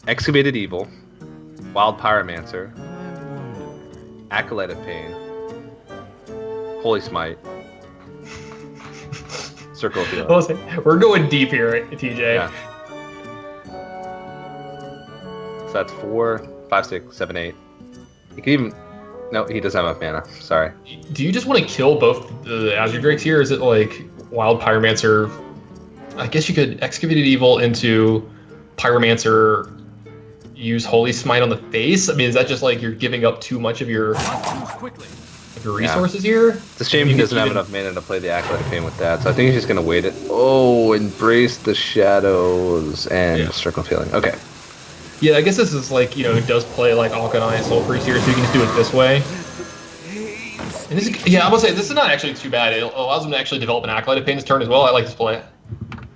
Speaker 1: Excavated Evil, Wild Pyromancer, Acolyte of Pain, Holy Smite, Circle of Healing.
Speaker 2: We're going deep here, TJ.
Speaker 1: Yeah. So that's 4, 5, 6, 7, 8. He can even... No, he doesn't have enough mana. Sorry.
Speaker 2: Do you just want to kill both the Azure Drakes here? Is it like Wild Pyromancer? I guess you could Excavated Evil into Pyromancer, use Holy Smite on the face? I mean, is that just like you're giving up too much of your resources here?
Speaker 1: It's a shame he doesn't have enough mana to play the Acolyte of Pain with that, so I think he's just going to wait it. Oh, Embrace the Shadows and Circle of Healing. Okay.
Speaker 2: Yeah, I guess this is like, you know, it does play like Alkanai and Soul Priest here, so you can just do it this way. And this is, yeah, I would say this is not actually too bad. It allows him to actually develop an Acolyte of Pain this turn as well. I like this play.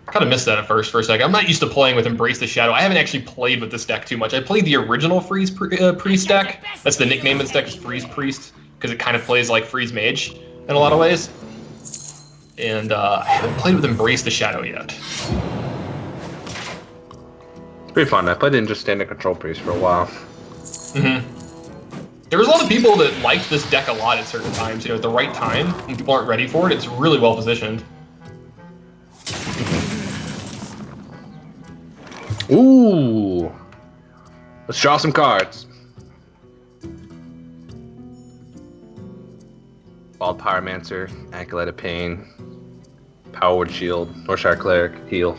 Speaker 2: Kind of missed that at first for a second. I'm not used to playing with Embrace the Shadow. I haven't actually played with this deck too much. I played the original Freeze Priest deck. That's the nickname of this deck, is Freeze Priest, because it kind of plays like Freeze Mage in a lot of ways. And I haven't played with Embrace the Shadow yet.
Speaker 1: It's pretty fun. I played in just Standard Control Priest for a while.
Speaker 2: There was a lot of people that liked this deck a lot at certain times. You know, at the right time, when people aren't ready for it, it's really well positioned.
Speaker 1: Ooh! Let's draw some cards. Wild Pyromancer, Acolyte of Pain, Power Word Shield, Northshire Cleric, heal.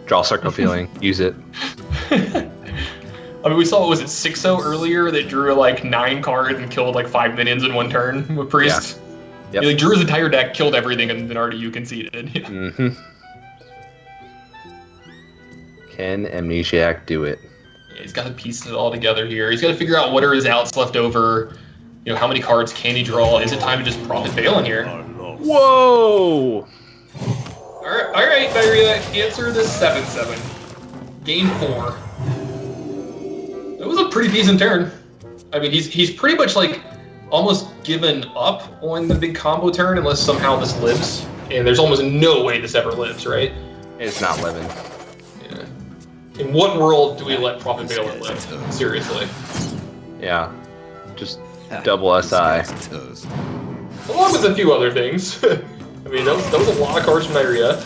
Speaker 1: Draw Circle of Healing, use it.
Speaker 2: I mean, we saw, was it 6-0 earlier that drew like 9 cards and killed like 5 minions in one turn with Priest? Yeah. Yep. He, like, drew his entire deck, killed everything, and then RDU conceded.
Speaker 1: Can Amnesiac do it?
Speaker 2: Yeah, he's got to piece it all together here. He's got to figure out what are his outs left over. You know, how many cards can he draw? Is it time to just Prophet Velen here?
Speaker 1: Whoa!
Speaker 2: All right, Neirea, answer this 7-7. Game 4. It was a pretty decent turn. I mean, he's pretty much like almost given up on the big combo turn unless somehow this lives. And there's almost no way this ever lives, right?
Speaker 1: It's not living.
Speaker 2: Yeah. In what world do we let Prophet Velen live? Seriously.
Speaker 1: Yeah. Just double SI.
Speaker 2: Along with a few other things. I mean, that was a lot of cards from Neirea.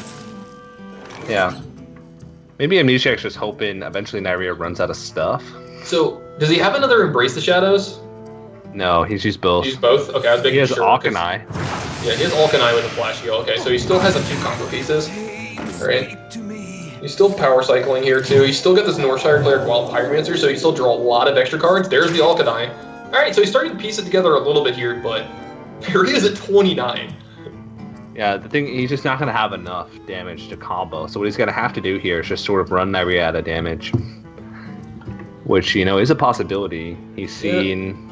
Speaker 1: Yeah. Maybe Amnesiac's just hoping eventually Neirea runs out of stuff.
Speaker 2: So, does he have another Embrace the Shadows?
Speaker 1: No, he's used both.
Speaker 2: He's both? Okay, I was making sure.
Speaker 1: He has Alkanai.
Speaker 2: Yeah, he has Alkanai with a flash heal. Okay, so he still has a few combo pieces. Alright. He's still power cycling here, too. He's still got this Northshire Cleric Wild Pyromancer, so he still draw a lot of extra cards. There's the Alkanai. Alright, so he's starting to piece it together a little bit here, but here he is at 29.
Speaker 1: Yeah, the thing, he's just not going to have enough damage to combo. So what he's going to have to do here is just sort of run Neirea out of damage. Which, you know, is a possibility. He's seen...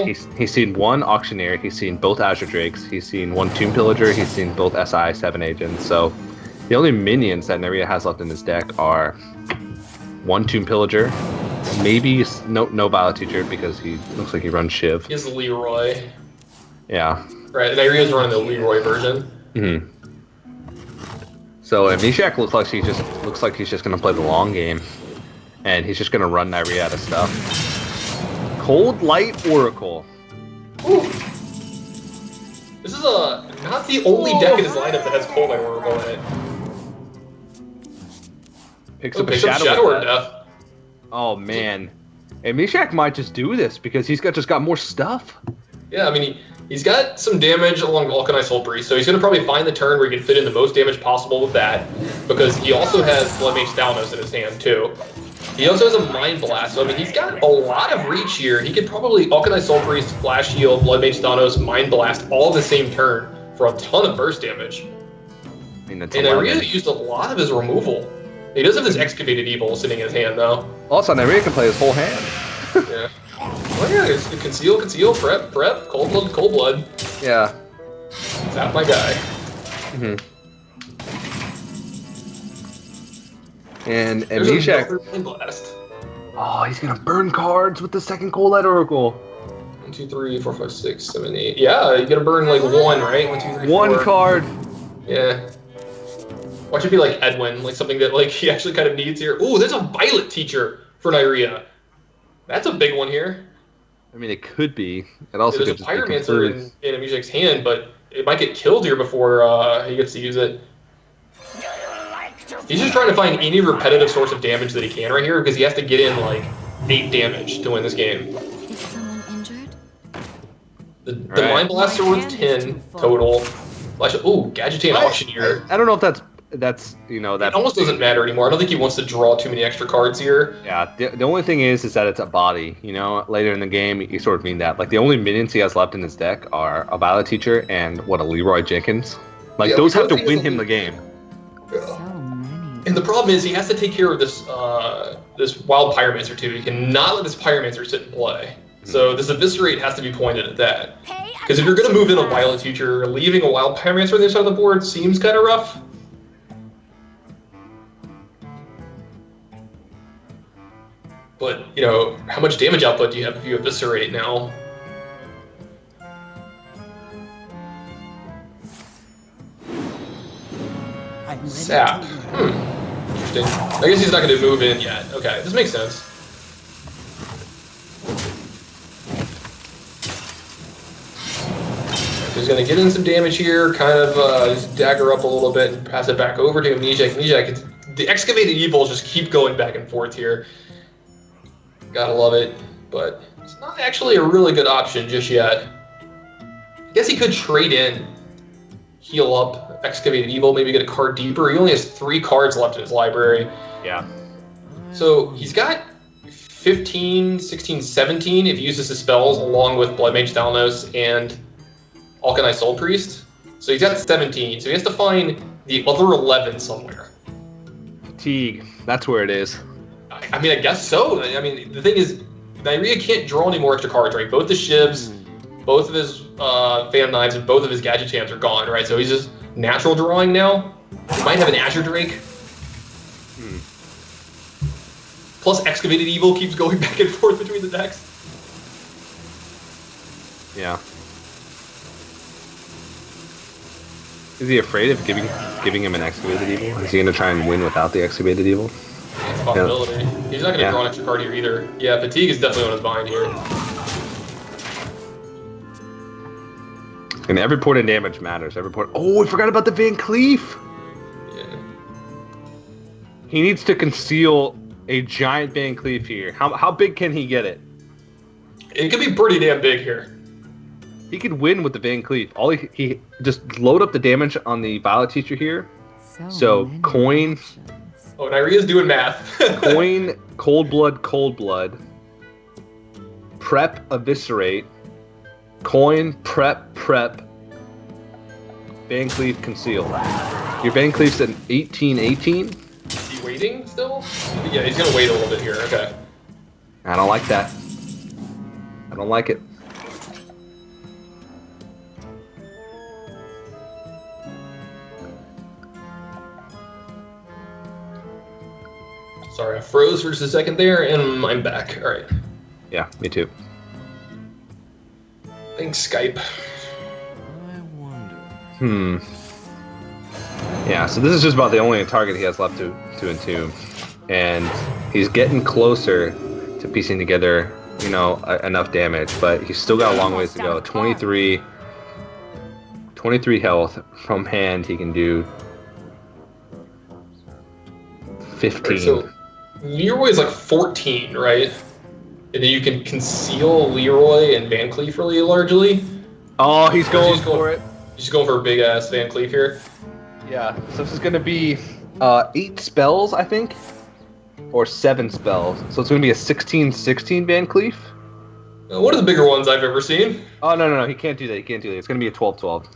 Speaker 1: he's seen one Auctioneer, he's seen both Azure Drakes, he's seen one Tomb Pillager, he's seen both SI 7 agents. So the only minions that Neirea has left in his deck are one Tomb Pillager, maybe no Violet Teacher because he looks like he runs Shiv.
Speaker 2: He has Leroy.
Speaker 1: Yeah.
Speaker 2: Right, Neirea's running the Leroy version.
Speaker 1: So Amnesiac looks like he's just gonna play the long game. And he's just gonna run Neirea out of stuff. Cold Light Oracle.
Speaker 2: Ooh. This is not the only deck in his lineup that has Cold Light Oracle in it.
Speaker 1: Picks up a Shadow
Speaker 2: Word Death.
Speaker 1: Oh man, Amnesiac might just do this because he's just got more stuff.
Speaker 2: Yeah, I mean he's got some damage along Vulcanized Soul Priest, so he's gonna probably find the turn where he can fit in the most damage possible with that, because he also has Blood Mage Thalnos in his hand too. He also has a Mind Blast, so I mean he's got a lot of reach here. He could probably Vulcanized Soul Priest, Flash Heal, Blood Mage Thalnos, Mind Blast all the same turn for a ton of burst damage.
Speaker 1: I mean, and
Speaker 2: Neirea used a lot of his removal. He does have this Excavated Evil sitting in his hand though.
Speaker 1: Also, Neirea can play his whole hand.
Speaker 2: Yeah. Oh yeah, it's conceal, prep, cold blood.
Speaker 1: Yeah.
Speaker 2: Zap my guy.
Speaker 1: And
Speaker 2: There's
Speaker 1: Amnesiac.
Speaker 2: another Mind Blast.
Speaker 1: Oh, he's gonna burn cards with the second Cold Light Oracle.
Speaker 2: 1, 2, 3, 4, 5, 6, 7, 8. Yeah, you gotta burn like one, right? 1, 2, 3, 4.
Speaker 1: One card.
Speaker 2: Yeah. Watch it be like Edwin, like something that like he actually kind of needs here. Ooh, there's a Violet Teacher for Neirea. That's a big one here.
Speaker 1: I mean, it could be. It also
Speaker 2: There's
Speaker 1: could
Speaker 2: a
Speaker 1: just be
Speaker 2: Pyromancer in Amnesiac's hand, but it might get killed here before he gets to use it. He's just trying to find any repetitive source of damage that he can right here, because he has to get in like 8 damage to win this game.
Speaker 3: Is someone injured?
Speaker 2: The Mind Blasts are worth 10 total. Ooh, Gadgeteer Auctioneer.
Speaker 1: I don't know if that's you know that
Speaker 2: It almost doesn't matter anymore. I don't think he wants to draw too many extra cards here.
Speaker 1: Yeah, the only thing is that it's a body. You know, later in the game, you sort of mean that. Like, the only minions he has left in his deck are a Violet Teacher and, a Leroy Jenkins. Like,
Speaker 2: Yeah,
Speaker 1: those have to
Speaker 2: thing
Speaker 1: win
Speaker 2: is
Speaker 1: him the game.
Speaker 3: So many.
Speaker 2: And the problem is he has to take care of this this Wild Pyromancer too. He cannot let this Pyromancer sit and play. So this Eviscerate has to be pointed at that. Because if you're going to move in a Violet Teacher, leaving a Wild Pyromancer on the other side of the board seems kind of rough. But, you know, how much damage output do you have if you Eviscerate now? Sap. Interesting. I guess he's not going to move in yet. Okay, this makes sense. So he's going to get in some damage here, kind of just dagger up a little bit and pass it back over to Amnesiac. The Excavated Evils just keep going back and forth here. Gotta love it, but it's not actually a really good option just yet. I guess he could trade in, heal up, Excavated Evil, maybe get a card deeper. He only has 3 cards left in his library.
Speaker 1: Yeah.
Speaker 2: So he's got 15, 16, 17 if he uses his spells along with Blood Mage Thalnos and Vulcanized Soul Priest. So he's got 17, so he has to find the other 11 somewhere.
Speaker 1: Fatigue. That's where it is.
Speaker 2: I mean, I guess so. I mean, the thing is, Neirea can't draw any more extra cards, right? Both the Shivs, both of his Phantom Knives, and both of his Gadgetams are gone, right? So he's just natural drawing now. He might have an Azure Drake. Plus, Excavated Evil keeps going back and forth between the decks.
Speaker 1: Yeah. Is he afraid of giving him an Excavated Evil? Is he going to try and win without the Excavated Evil?
Speaker 2: That's a possibility. He's not going to draw an extra card here either. Yeah, Fatigue is definitely on his mind here.
Speaker 1: And every point of damage matters. Every point. Oh, we forgot about the Van Cleef.
Speaker 2: Yeah.
Speaker 1: He needs to conceal a giant Van Cleef here. How big can he get it?
Speaker 2: It could be pretty damn big here.
Speaker 1: He could win with the Van Cleef. All he just load up the damage on the Violet Teacher here. So coin.
Speaker 3: options.
Speaker 2: Oh, Neirea's doing math.
Speaker 1: Coin, cold blood. Prep, eviscerate. Coin, prep. Van Cleef, conceal. Your Van Cleef's an 18-18.
Speaker 2: Is he waiting still? Yeah, he's going to wait a little bit here. Okay.
Speaker 1: I don't like that. I don't like it.
Speaker 2: Sorry, I froze for just a second there, and I'm back. All right.
Speaker 1: Yeah, me too.
Speaker 2: Thanks, Skype.
Speaker 4: I wonder.
Speaker 1: Yeah, so this is just about the only target he has left to entomb. And he's getting closer to piecing together enough damage, but he's still got a long ways to go. 23 health from hand. He can do 15.
Speaker 2: Right, so Leroy is like 14, right? And then you can conceal Leroy and Van Cleef really largely.
Speaker 1: Oh, he's going for it.
Speaker 2: He's going for a big ass Van Cleef here.
Speaker 1: Yeah, so this is going to be 8 spells, I think, or 7 spells. So it's going to be a 16-16 Van Cleef.
Speaker 2: One of the bigger ones I've ever seen.
Speaker 1: Oh, no, he can't do that. It's going to be a 12-12.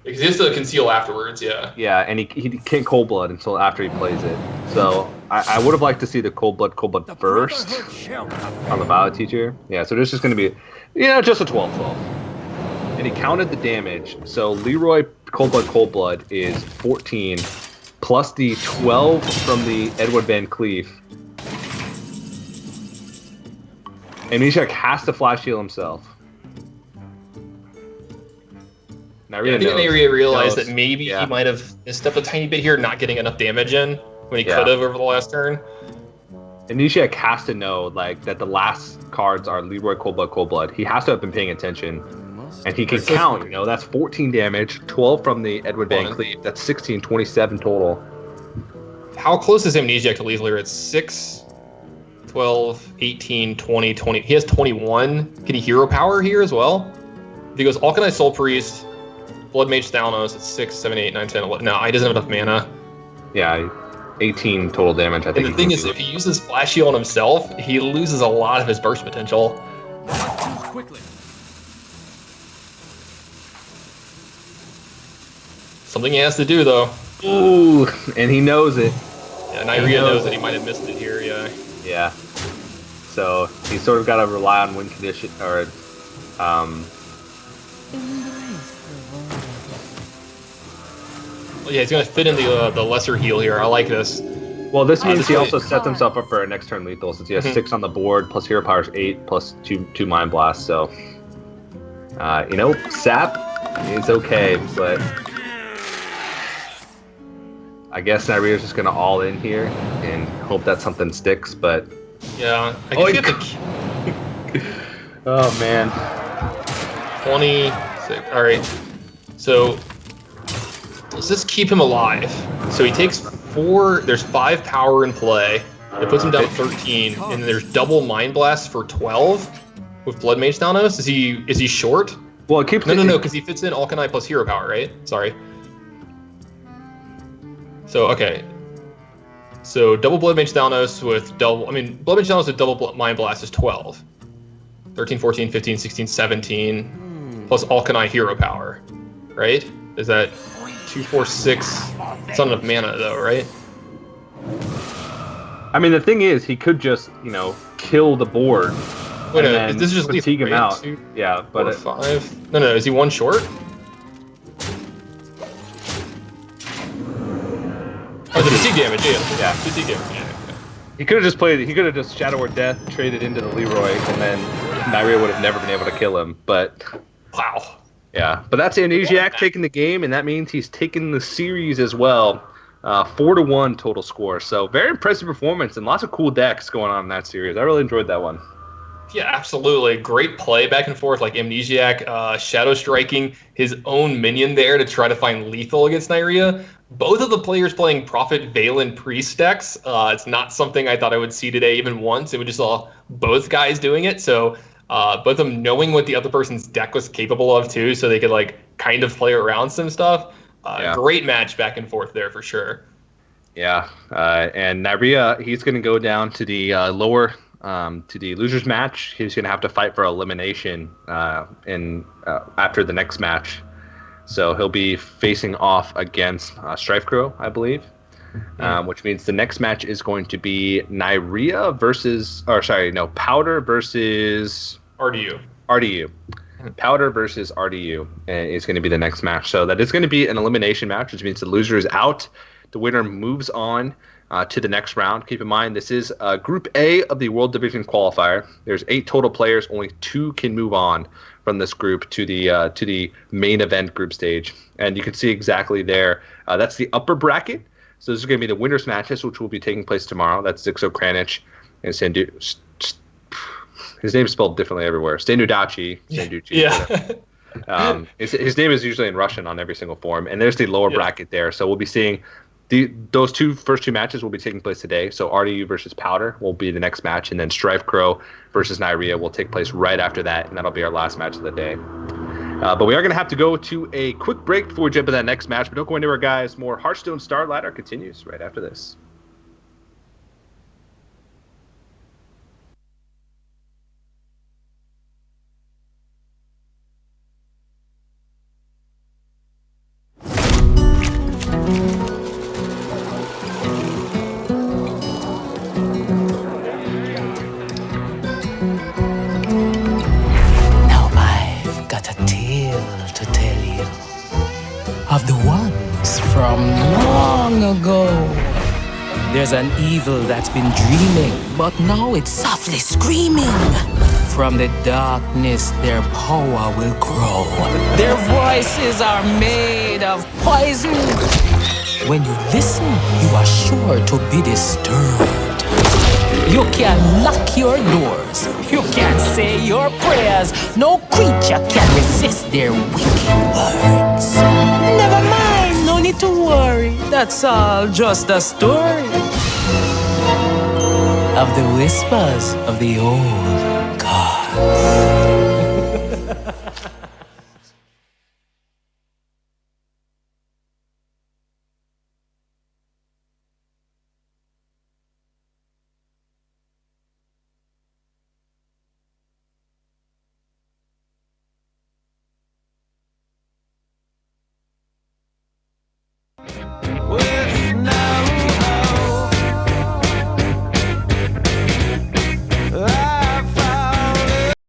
Speaker 2: Because he has to conceal afterwards, yeah.
Speaker 1: Yeah, and he can't Cold Blood until after he plays it. So I would have liked to see the Cold Blood first on the Bio Teacher. Yeah, so this is going to be, just a 12-12. And he counted the damage. So Leroy Cold Blood is 14, plus the 12 from the Edward Van Cleef. Amnesiac has to flash heal himself.
Speaker 2: I think Neirea realized that maybe he might have misstepped a tiny bit here, not getting enough damage in when he could have over the last turn.
Speaker 1: Amnesiac has to know that the last cards are Leroy Cold Blood. He has to have been paying attention. And he can count, that's 14 damage, 12 from the Edward Van Cleef. That's 16, 27 total.
Speaker 2: How close is Amnesiac to lethal? It's 6, 12, 18, 20, 20. He has 21. Can he hero power here as well? If he goes Alkanite Soul Priest, Blood Mage Thalnos, it's 6, 7, 8, 9, 10, 11. No, he doesn't have enough mana.
Speaker 1: Yeah, 18 total damage, I think.
Speaker 2: And the thing is, if he uses Flash Heal on himself, he loses a lot of his burst potential.
Speaker 4: Quickly.
Speaker 2: Something he has to do, though.
Speaker 1: Ooh, and he knows it.
Speaker 2: Yeah, Neirea knows that he might have missed it here, yeah.
Speaker 1: Yeah. So he's sort of got to rely on win condition, or,
Speaker 2: Well, yeah, he's going to fit in the lesser heal here. I like this.
Speaker 1: Well, this means he also sets himself up for a next turn lethal, since he has 6 on the board, plus hero power's 8, plus 2 Mind Blasts, so... Sap is okay, but... I guess Neirea's just gonna all in here and hope that something sticks, but...
Speaker 2: Yeah, I guess you have to...
Speaker 1: Oh, man.
Speaker 2: 26. Alright. So, let's just keep him alive. So he takes 4... There's 5 power in play. It puts him down to 13, and then there's double Mind Blast for 12 with Blood Mage Thalnos. Is he short?
Speaker 1: Well, it keeps...
Speaker 2: No, because he fits in Alkanite plus hero power, right? Sorry. So, okay. So, double Blood Mage Thalnos with double... Blood Mage Thalnos with double Mind Blast is 12. 13, 14, 15, 16, 17. Plus Alkanite hero power. Right? Is that 2, 4, 6? It's not enough mana, though, right?
Speaker 1: The thing is, he could just, kill the board.
Speaker 2: Wait, no, this is just
Speaker 1: fatigue him out.
Speaker 2: 2,
Speaker 1: yeah, but...
Speaker 2: 4, 5... No, is he 1 short? Oh, the fatigue damage, yeah. Fatigue damage, yeah.
Speaker 1: He could have just Shadow or Death traded into the Leroy, and then Neirea would have never been able to kill him, but...
Speaker 2: Wow.
Speaker 1: Yeah, but that's Amnesiac taking the game, and that means he's taking the series as well. 4-1 total score, so very impressive performance, and lots of cool decks going on in that series. I really enjoyed that one.
Speaker 2: Yeah, absolutely. Great play back and forth, like Amnesiac shadow striking his own minion there to try to find lethal against Neirea. Both of the players playing Prophet, Valen, Priest decks. It's not something I thought I would see today even once. It would just saw both guys doing it. So both of them knowing what the other person's deck was capable of too, so they could kind of play around some stuff. Great match back and forth there for sure.
Speaker 1: Yeah, and Neirea, he's going to go down to the lower... to the losers match. He's going to have to fight for elimination after the next match. So he'll be facing off against Strife Crow, I believe, which means the next match is going to be Neirea Powder versus... RDU. Powder versus RDU is going to be the next match. So that is going to be an elimination match, which means the loser is out. The winner moves on to the next round. Keep in mind, this is Group A of the World Division Qualifier. There's 8 total players. Only 2 can move on from this group to the main event group stage. And you can see exactly there. That's the upper bracket. So this is going to be the winners matches, which will be taking place tomorrow. That's Zixo Kranich and his name's spelled differently everywhere. Stanudachi.
Speaker 2: Yeah.
Speaker 1: His name is usually in Russian on every single form, and there's the lower bracket there. So we'll be seeing those first two matches will be taking place today. So RDU versus Powder will be the next match, and then Strife Crow versus Neirea will take place right after that, and that'll be our last match of the day. But we are going to have to go to a quick break before we jump into that next match. But don't go anywhere, guys. More Hearthstone StarLadder continues right after this.
Speaker 5: Of the ones from long ago. There's an evil that's been dreaming, but now it's softly screaming. From the darkness, their power will grow. Their voices are made of poison. When you listen, you are sure to be disturbed. You can lock your doors. You can say your prayers. No creature can resist their wicked words. Never mind, no need to worry. That's all just a story of the whispers of the old gods.